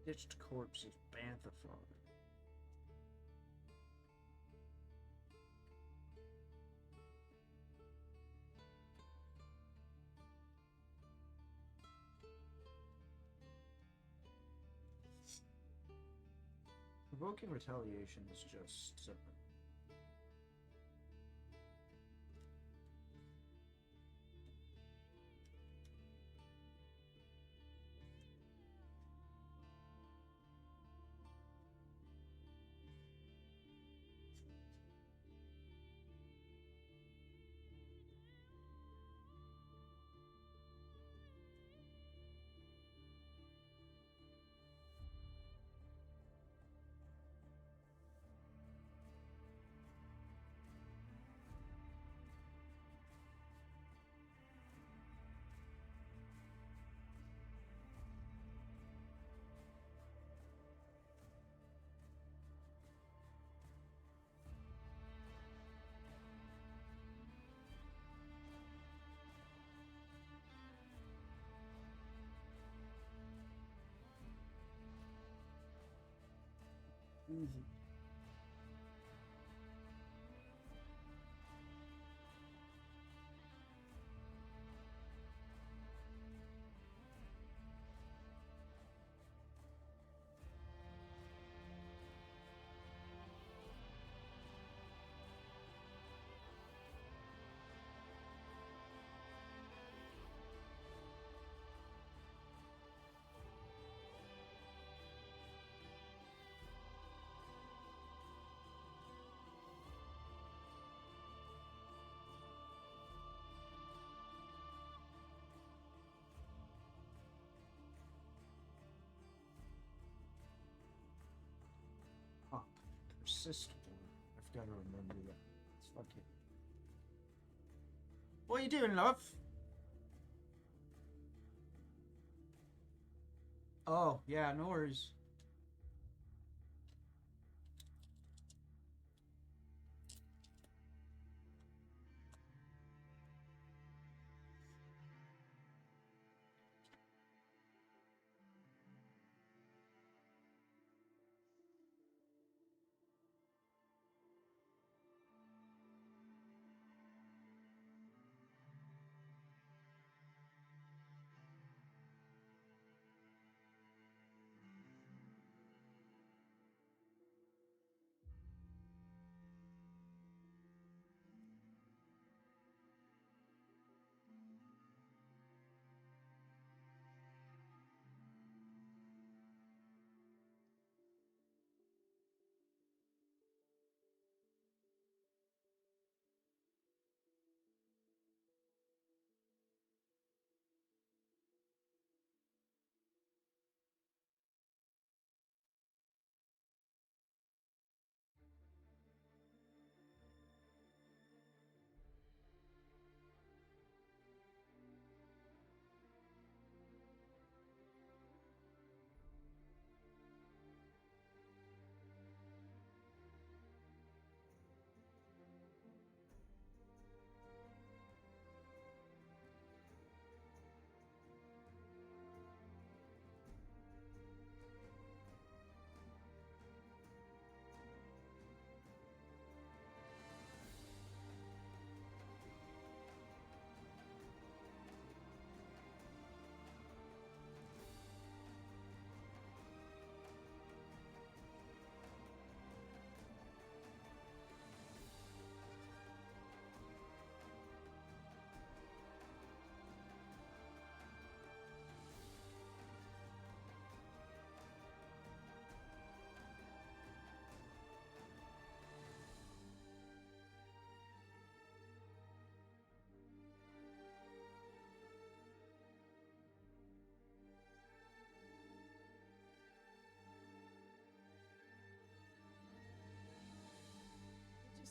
S2: Ditched corpse of bantha frog. Provoking retaliation is just easy. Persist one. I've got to remember that. It's fucking. What are you doing, love? Oh, yeah, no worries.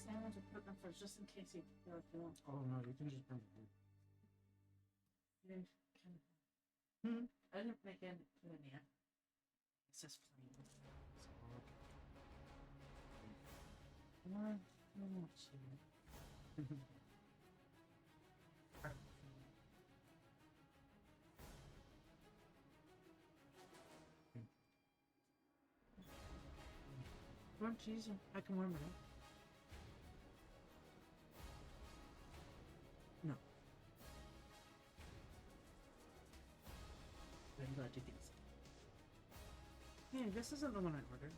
S1: Sandwich and put them first, just in case you feel like you want.
S2: Oh no, you can just bring it in.
S1: I didn't make any put in yet. It's just plain. One, two. you want cheese? I can warm it up. No. I'm glad you think so. Hey, this isn't the one I ordered.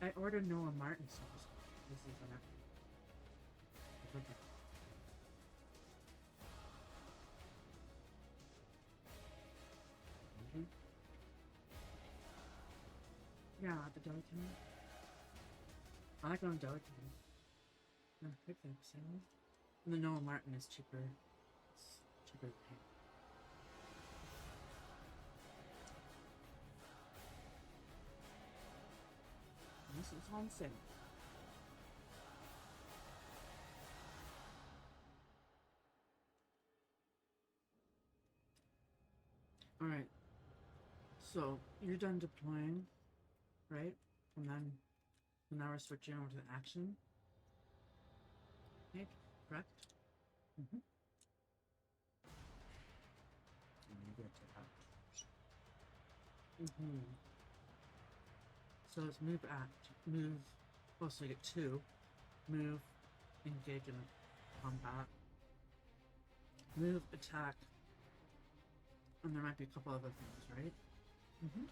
S1: I ordered Noah Martin sauce. This is an okay. Yeah, at the deli counter. I like it on deli counter. No, pick that salad. And the Noah Martin is cheaper. It's cheaper to pay. This is on sale. Alright. So, you're done deploying, right? And then now we're switching over to action. Okay, correct? Mm-hmm.
S2: And you get to act.
S1: Mm-hmm. So it's move, act, move. Oh, so you get 2. Move, engage in combat. Move, attack. And there might be a couple other things, right? Mm-hmm.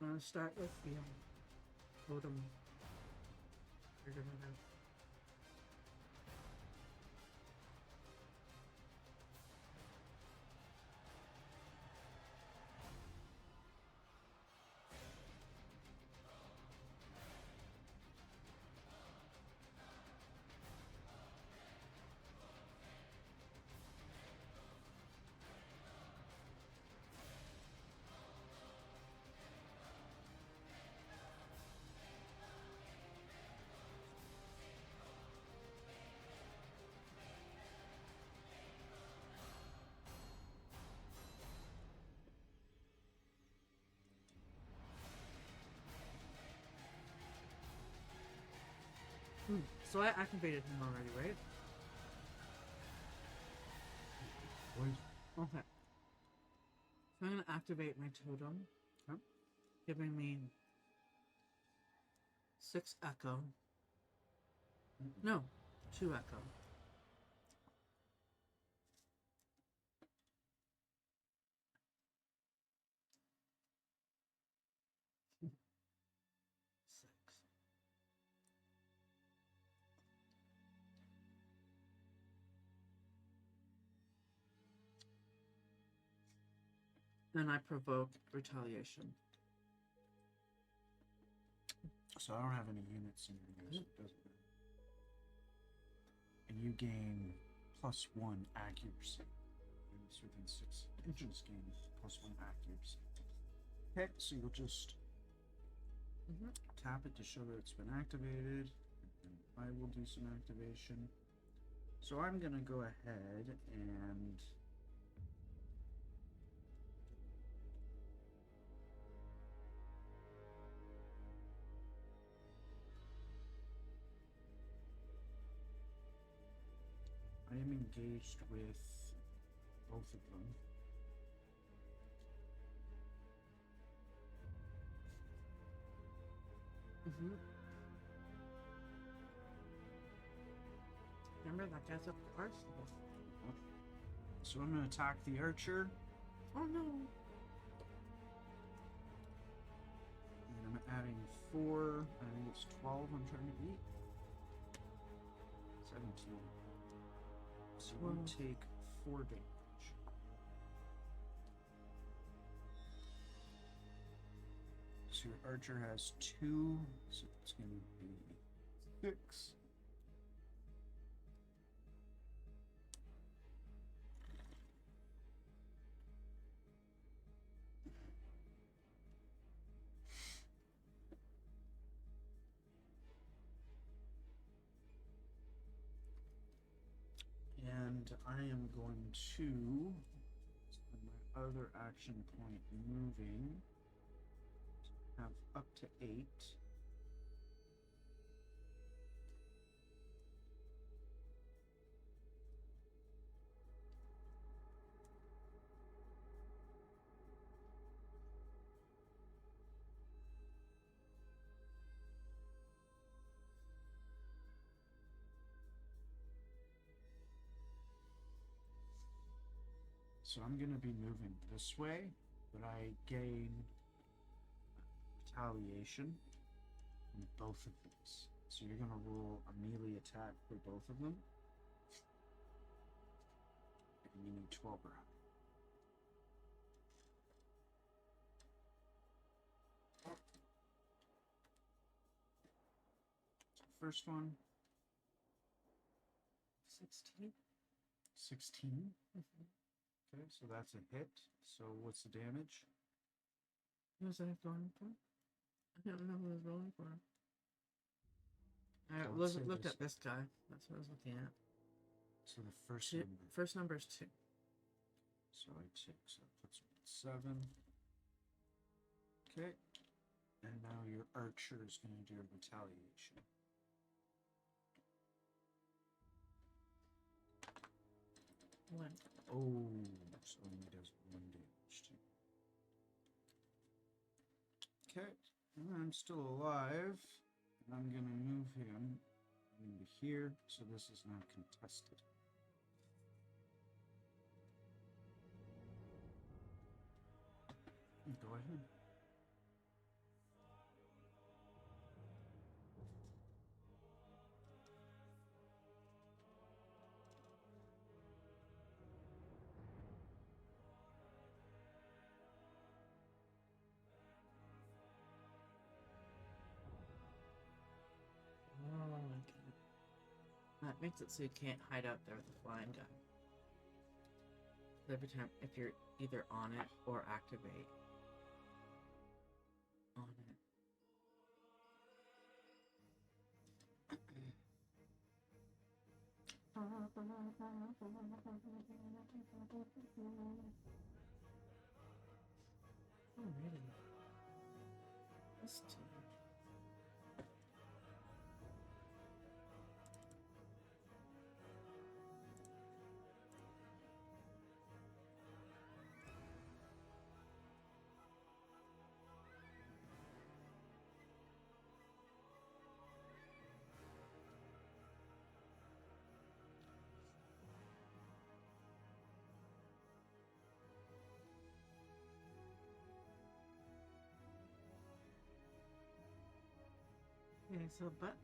S1: I'm gonna start with the totem. Figure that out. So I activated him already, right?
S2: What?
S1: Okay. So I'm gonna activate my totem.
S2: Huh?
S1: Giving me 6 echo. No, 2 echo. Then I provoke retaliation.
S2: So I don't have any units in here, so it doesn't matter. And you gain +1 accuracy. Units within 6 inches gain +1 accuracy. Okay, so you'll just tap it to show that it's been activated. And I will do some activation. So I'm gonna go ahead and I am engaged with both of them.
S1: Remember that guy's up the arsenal.
S2: So I'm going to attack the archer.
S1: Oh no!
S2: And I'm adding 4. I think it's 12 I'm trying to beat. 17. So we'll take 4 damage. So your archer has 2, so it's going to be 6. And I am going to spend my other action point moving. Have up to 8. So I'm gonna be moving this way, but I gain retaliation from both of these. So you're gonna roll a melee attack for both of them. And you need 12 or higher. First one,
S1: 16.
S2: 16. Okay, so that's a hit. So what's the damage?
S1: What was I going for? I don't know what I was rolling for. I
S2: Let's say
S1: looked
S2: this.
S1: at this guy. That's what I was looking at.
S2: So the first
S1: Two,
S2: number.
S1: first number is 2.
S2: So I take, so that puts me at 7. Okay. And now your archer is going to do retaliation.
S1: One.
S2: Oh, so only does 1 damage too. Okay, and I'm still alive. And I'm going to move him into here, so this is now contested. Go ahead.
S1: Oh, okay. That makes it so you can't hide out there with the flying guy. Every time, if you're either on it or activate on it. Oh, really? This too. Okay, so but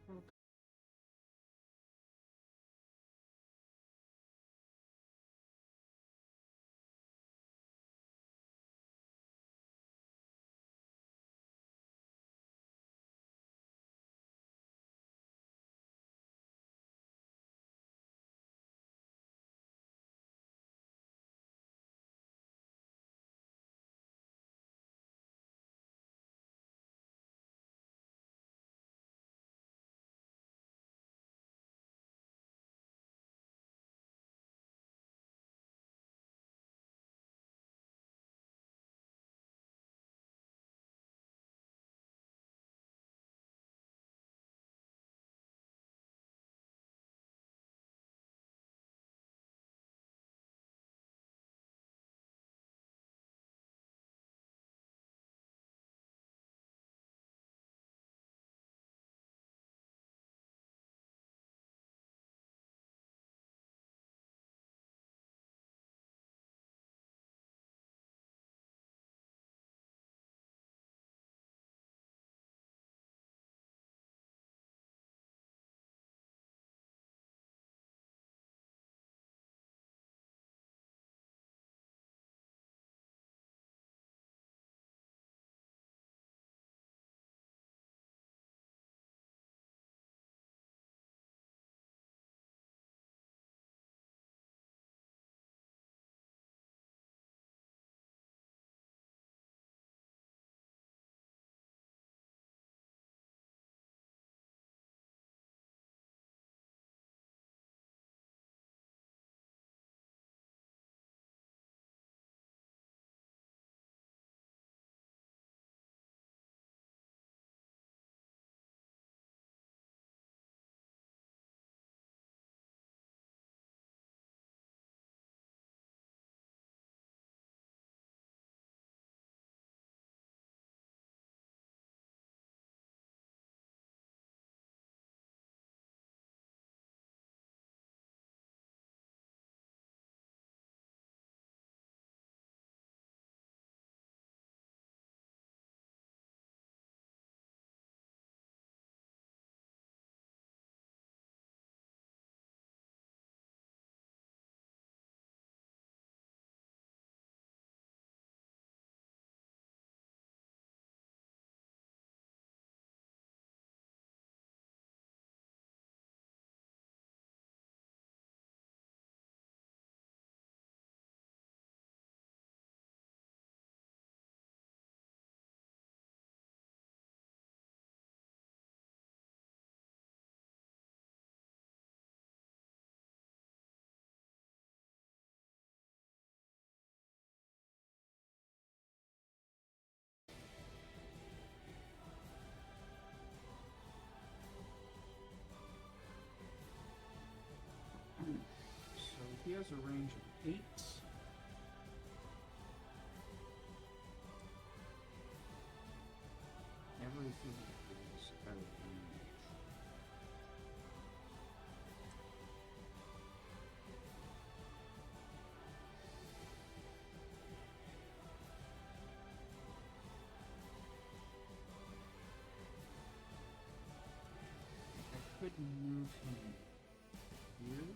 S2: a range of 8. Everything is out of range. I could move him here.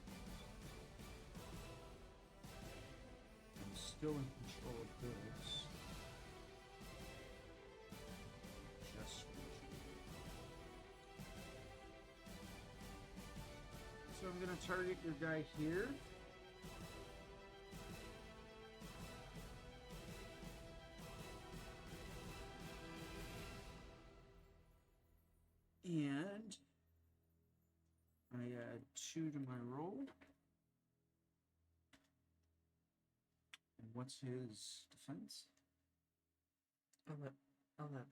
S2: I'm still in control of this. Just so I'm gonna target your guy here. And I add 2 to my roll. And what's his defense?
S1: 11.
S2: 11.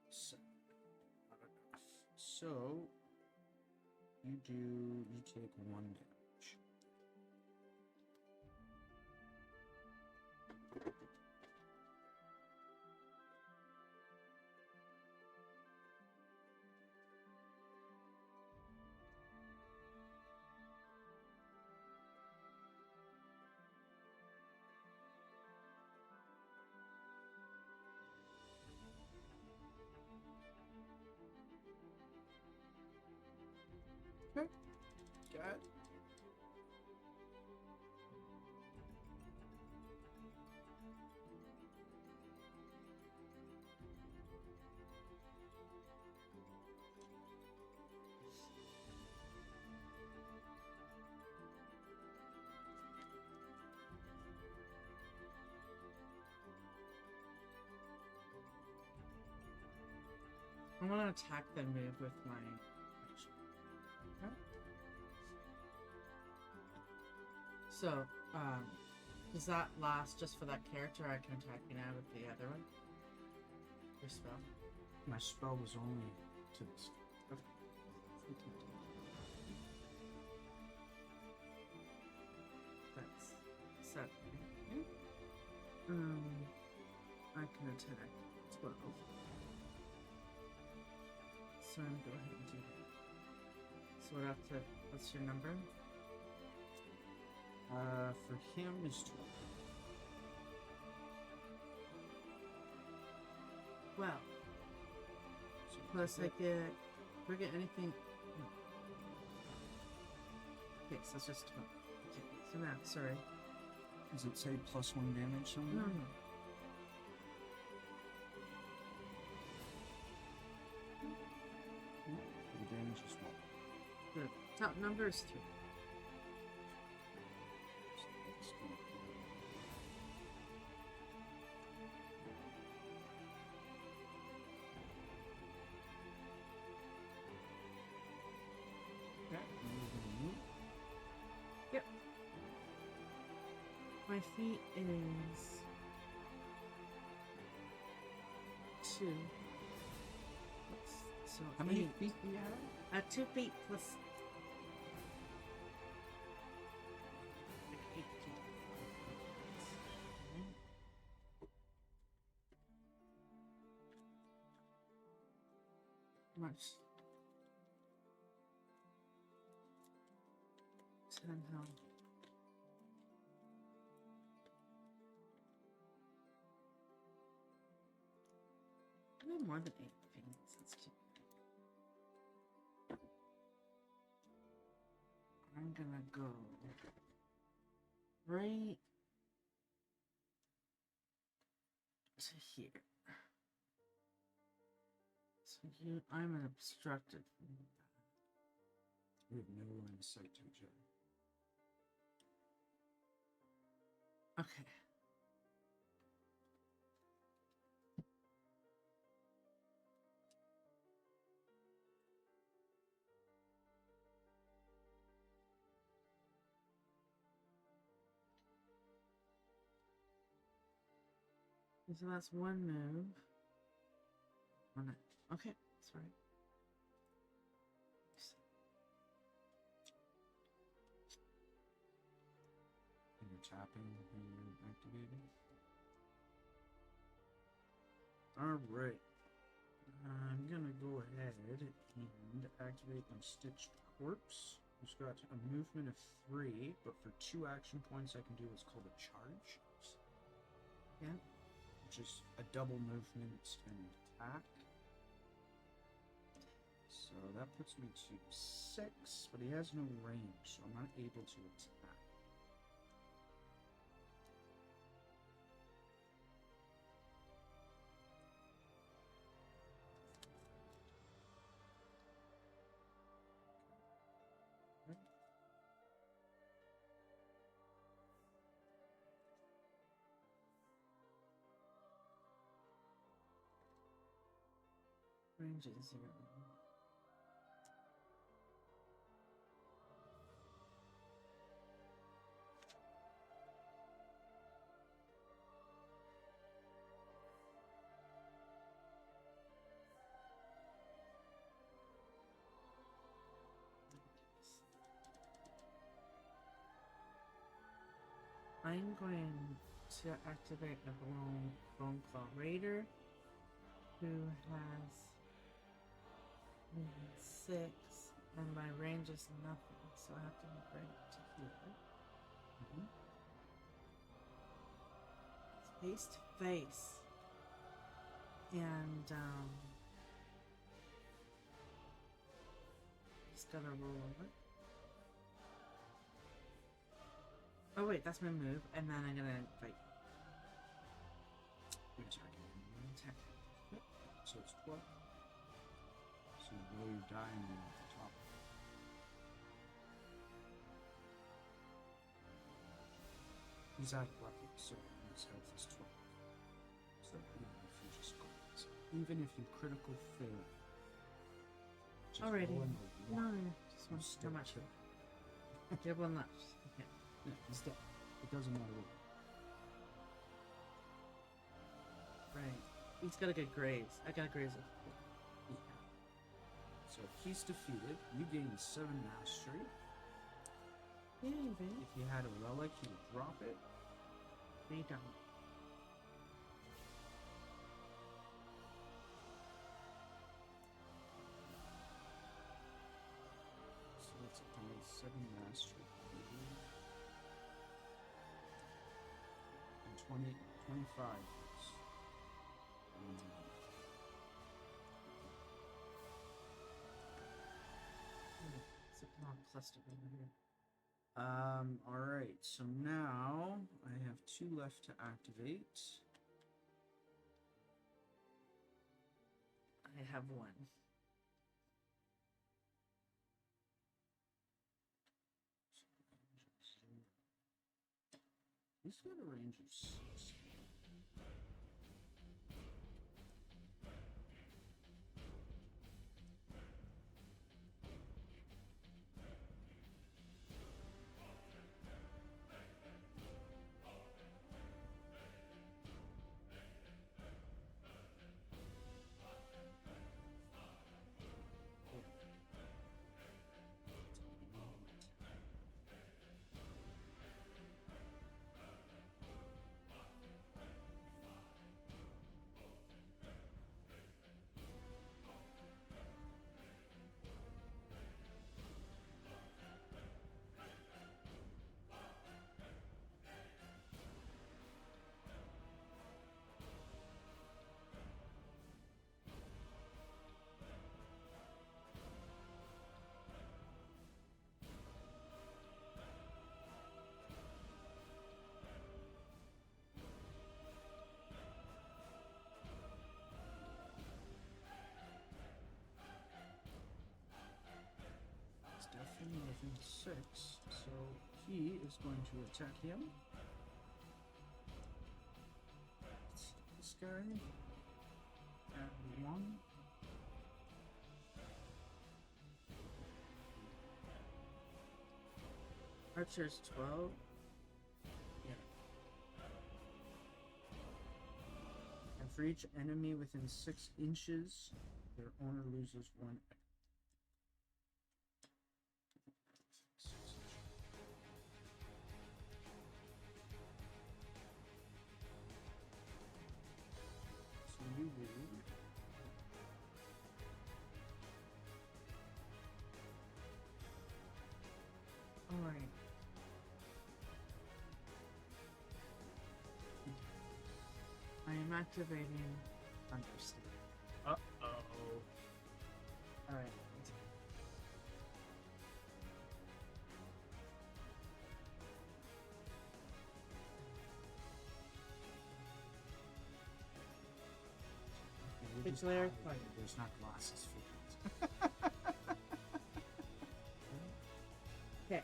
S2: So, not enough. So, you take 1 damage. Okay. Got it.
S1: I want to attack the move with my action.
S2: Okay.
S1: So, does that last just for that character? I can attack you now with the other one? Your spell?
S2: My spell was only to this. Okay.
S1: That's 7. I can attack 12. So I'm gonna go ahead and do that. So what's your number?
S2: For him is 12.
S1: Well,
S2: So
S1: plus I get anything. Okay, so it's just 12. Okay, so now, sorry.
S2: Does it say +1 damage somewhere?
S1: No.
S2: The damage is what?
S1: The top number is 3.
S2: So that's gonna be- Okay, and you're gonna move.
S1: Yep. My feet is 2. So
S2: How many
S1: 8.
S2: feet do you have?
S1: 2 feet plus. Like 8 feet. Much. 10 health. Maybe more than 8 feet. That's too. I'm gonna go right to here. So I'm obstructed from that.
S2: We have no line of sight to each other.
S1: Okay. So that's one move. Okay, sorry.
S2: tapping when you're activating. Alright. I'm gonna go ahead and activate my Stitched Corpse. It's got a movement of 3, but for 2 action points I can do what's called a charge.
S1: Yeah.
S2: Which is a double movement and attack. So that puts me to 6, but he has no range, so I'm not able to attack.
S1: Range is 0. I'm going to activate a Bone Claw Raider who has 6, and my range is nothing, so I have to bring it to here. It's face to face, and just gotta roll it. Oh wait, that's my move, and then I'm gonna fight.
S2: You're attacking.
S1: Attack.
S2: Yep. So it's 12. So you roll your die and you're at the top. He's out of lucky, so his health is 12. So even if you just go, even if you critical fail, just
S1: Alrighty.
S2: roll in the
S1: No,
S2: one.
S1: just one.
S2: Still
S1: How much?
S2: kill.
S1: You have one left. Okay.
S2: Yeah, he's dead. It doesn't matter what.
S1: Right. He's got a good graze. I got a graze of.
S2: Yeah. So if he's defeated, you gain 7 mastery.
S1: Yay, baby.
S2: If you had a relic, you would drop it.
S1: We don't.
S2: So that's a 7 mastery. And 25.
S1: It's a long cluster over here.
S2: Alright, so now I have 2 left to activate.
S1: I have 1.
S2: He's got a range of 6. Definitely within 6, so he is going to attack him. This guy. And 1.
S1: Archer's 12.
S2: Yeah. And for each enemy within 6 inches, their owner loses 1.
S1: I'm activating Understand.
S2: Uh-oh.
S1: Alright. Which layer?
S2: There's not glasses for
S1: Okay.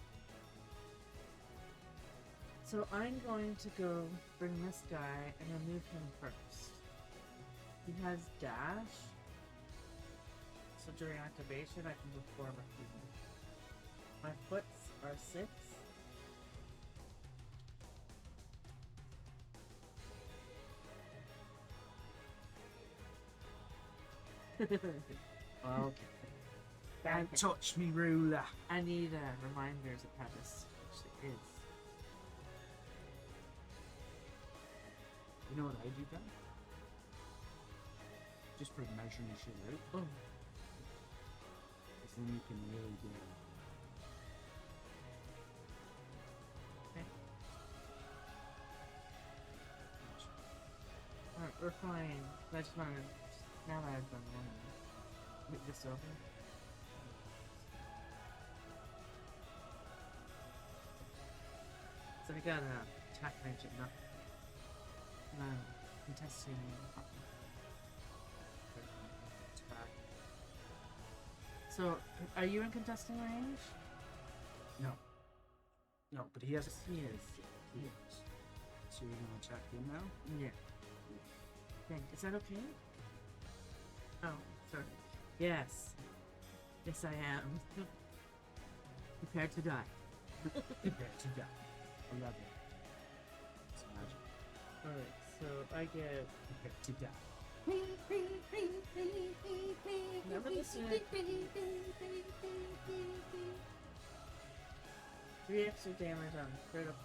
S1: So I'm going to go bring this guy and remove him first. He has dash. So during activation, I can move forward with him. My foots are 6.
S2: Okay. Don't touch me, ruler.
S1: I need reminders of how this actually is.
S2: You know what I do then? Just for measuring shit out.
S1: Oh.
S2: Because then you can really get it.
S1: Okay. Alright, we're fine. I just want to, now that I've done one, move this over. So we got a attack range of nothing. Contesting.
S2: Attack.
S1: So, are you in contesting range?
S2: No. No, but he has.
S1: He is.
S2: He is. So you're gonna attack him now?
S1: Yeah. Okay, is that okay? Oh, sorry. Yes. Yes, I am. Prepared to die.
S2: Prepared to die. I love it. It's magic.
S1: Alright, so I get.
S2: Prepared to die.
S1: Remember this unit? 3 extra damage on critical.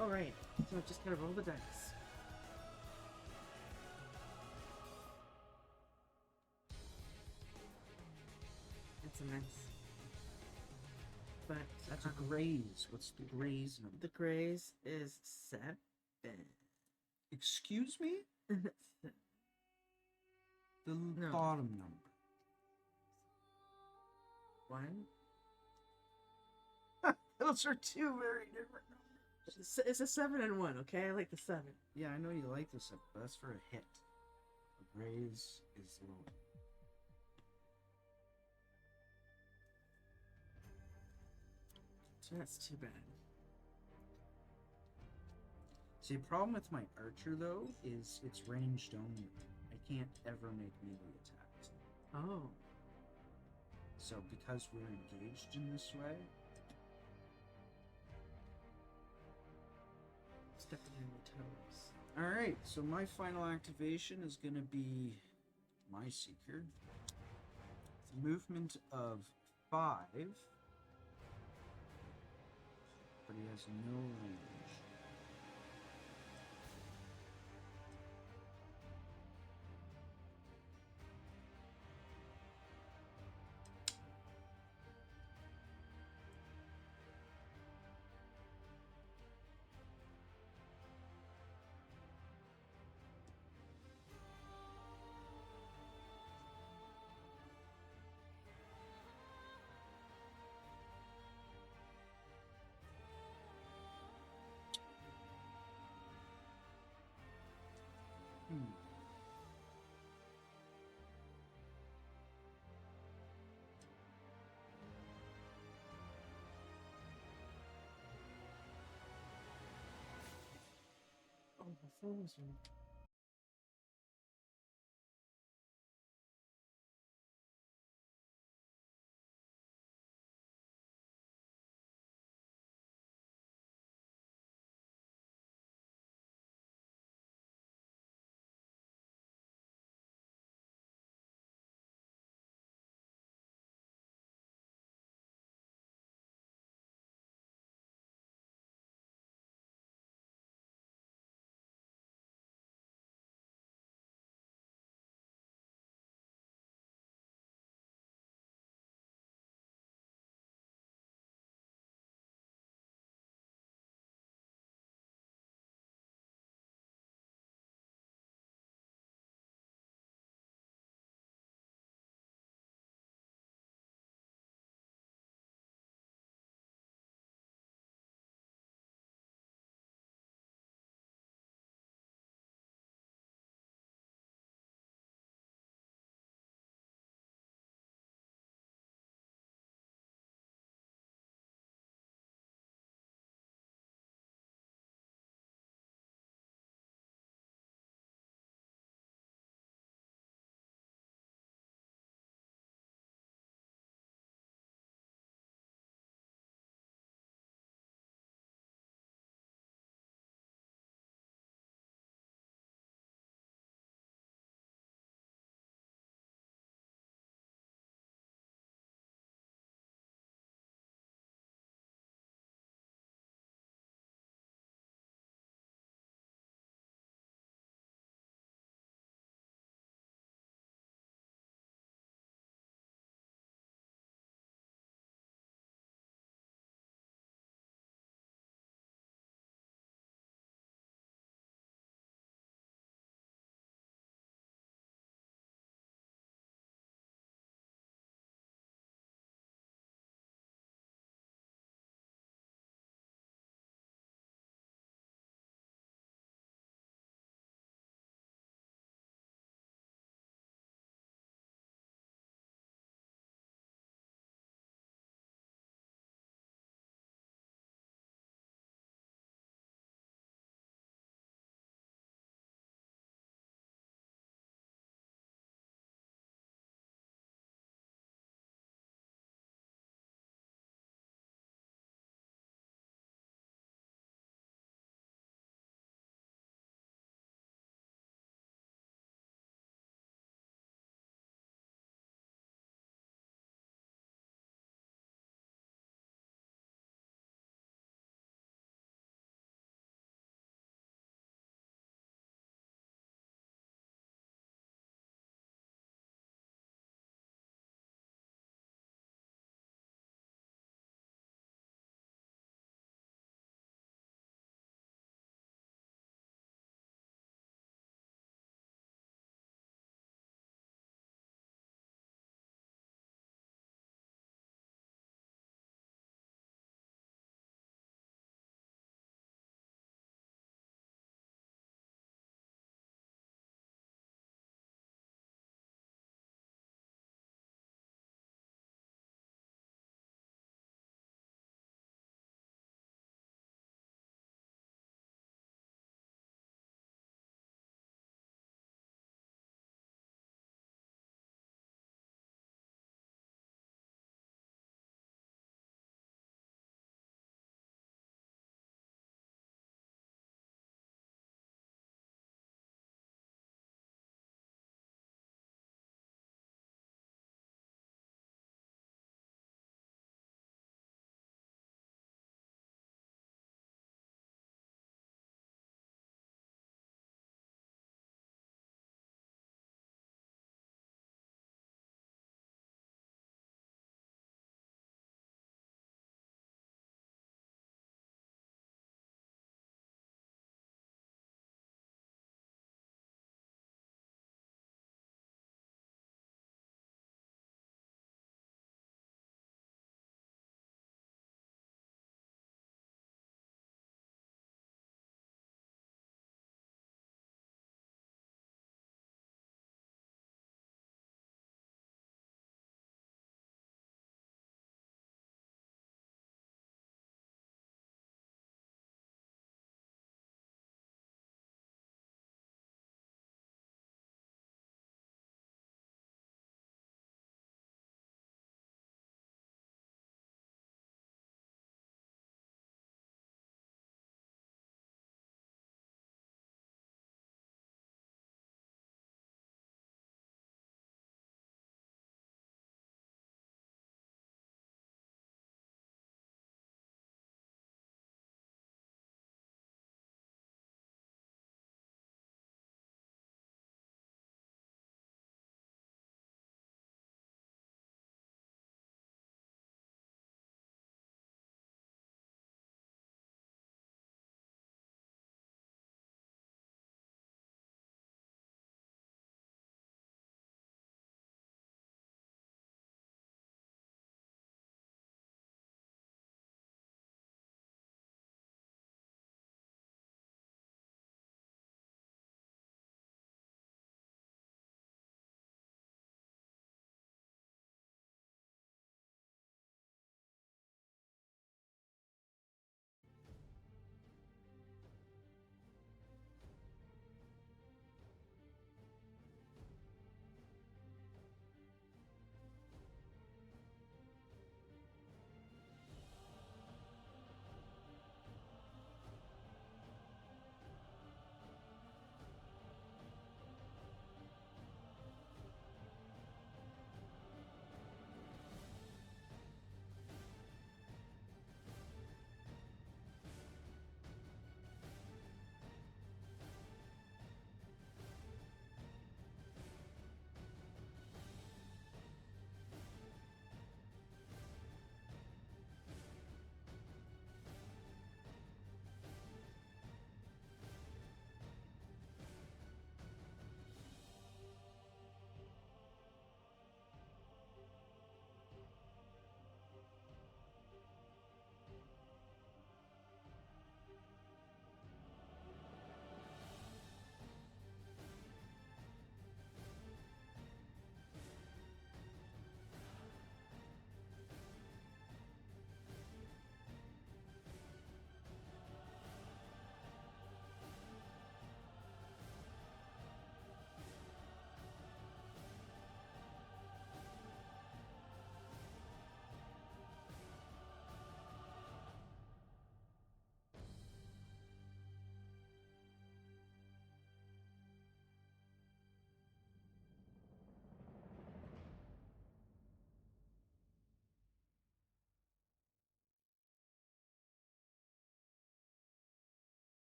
S1: Alright, so I just gotta roll the dice. It's a mess. But
S2: That's a graze. What's the graze number?
S1: the graze is 7.
S2: Excuse me? The
S1: No.
S2: bottom number.
S1: 1.
S2: Those are two very different numbers.
S1: It's a 7 and 1, okay? I like the 7.
S2: Yeah, I know you like this, but that's for a hit. A graze is low.
S1: So that's too bad.
S2: See, the problem with my archer, though, is it's ranged only. I can't ever make melee attacks.
S1: Oh.
S2: So, because we're engaged in this way,
S1: Stepping in the toes.
S2: alright, so my final activation is going to be my Seeker. It's a movement of 5, but he has no range.
S1: Oh, my phone was ringing.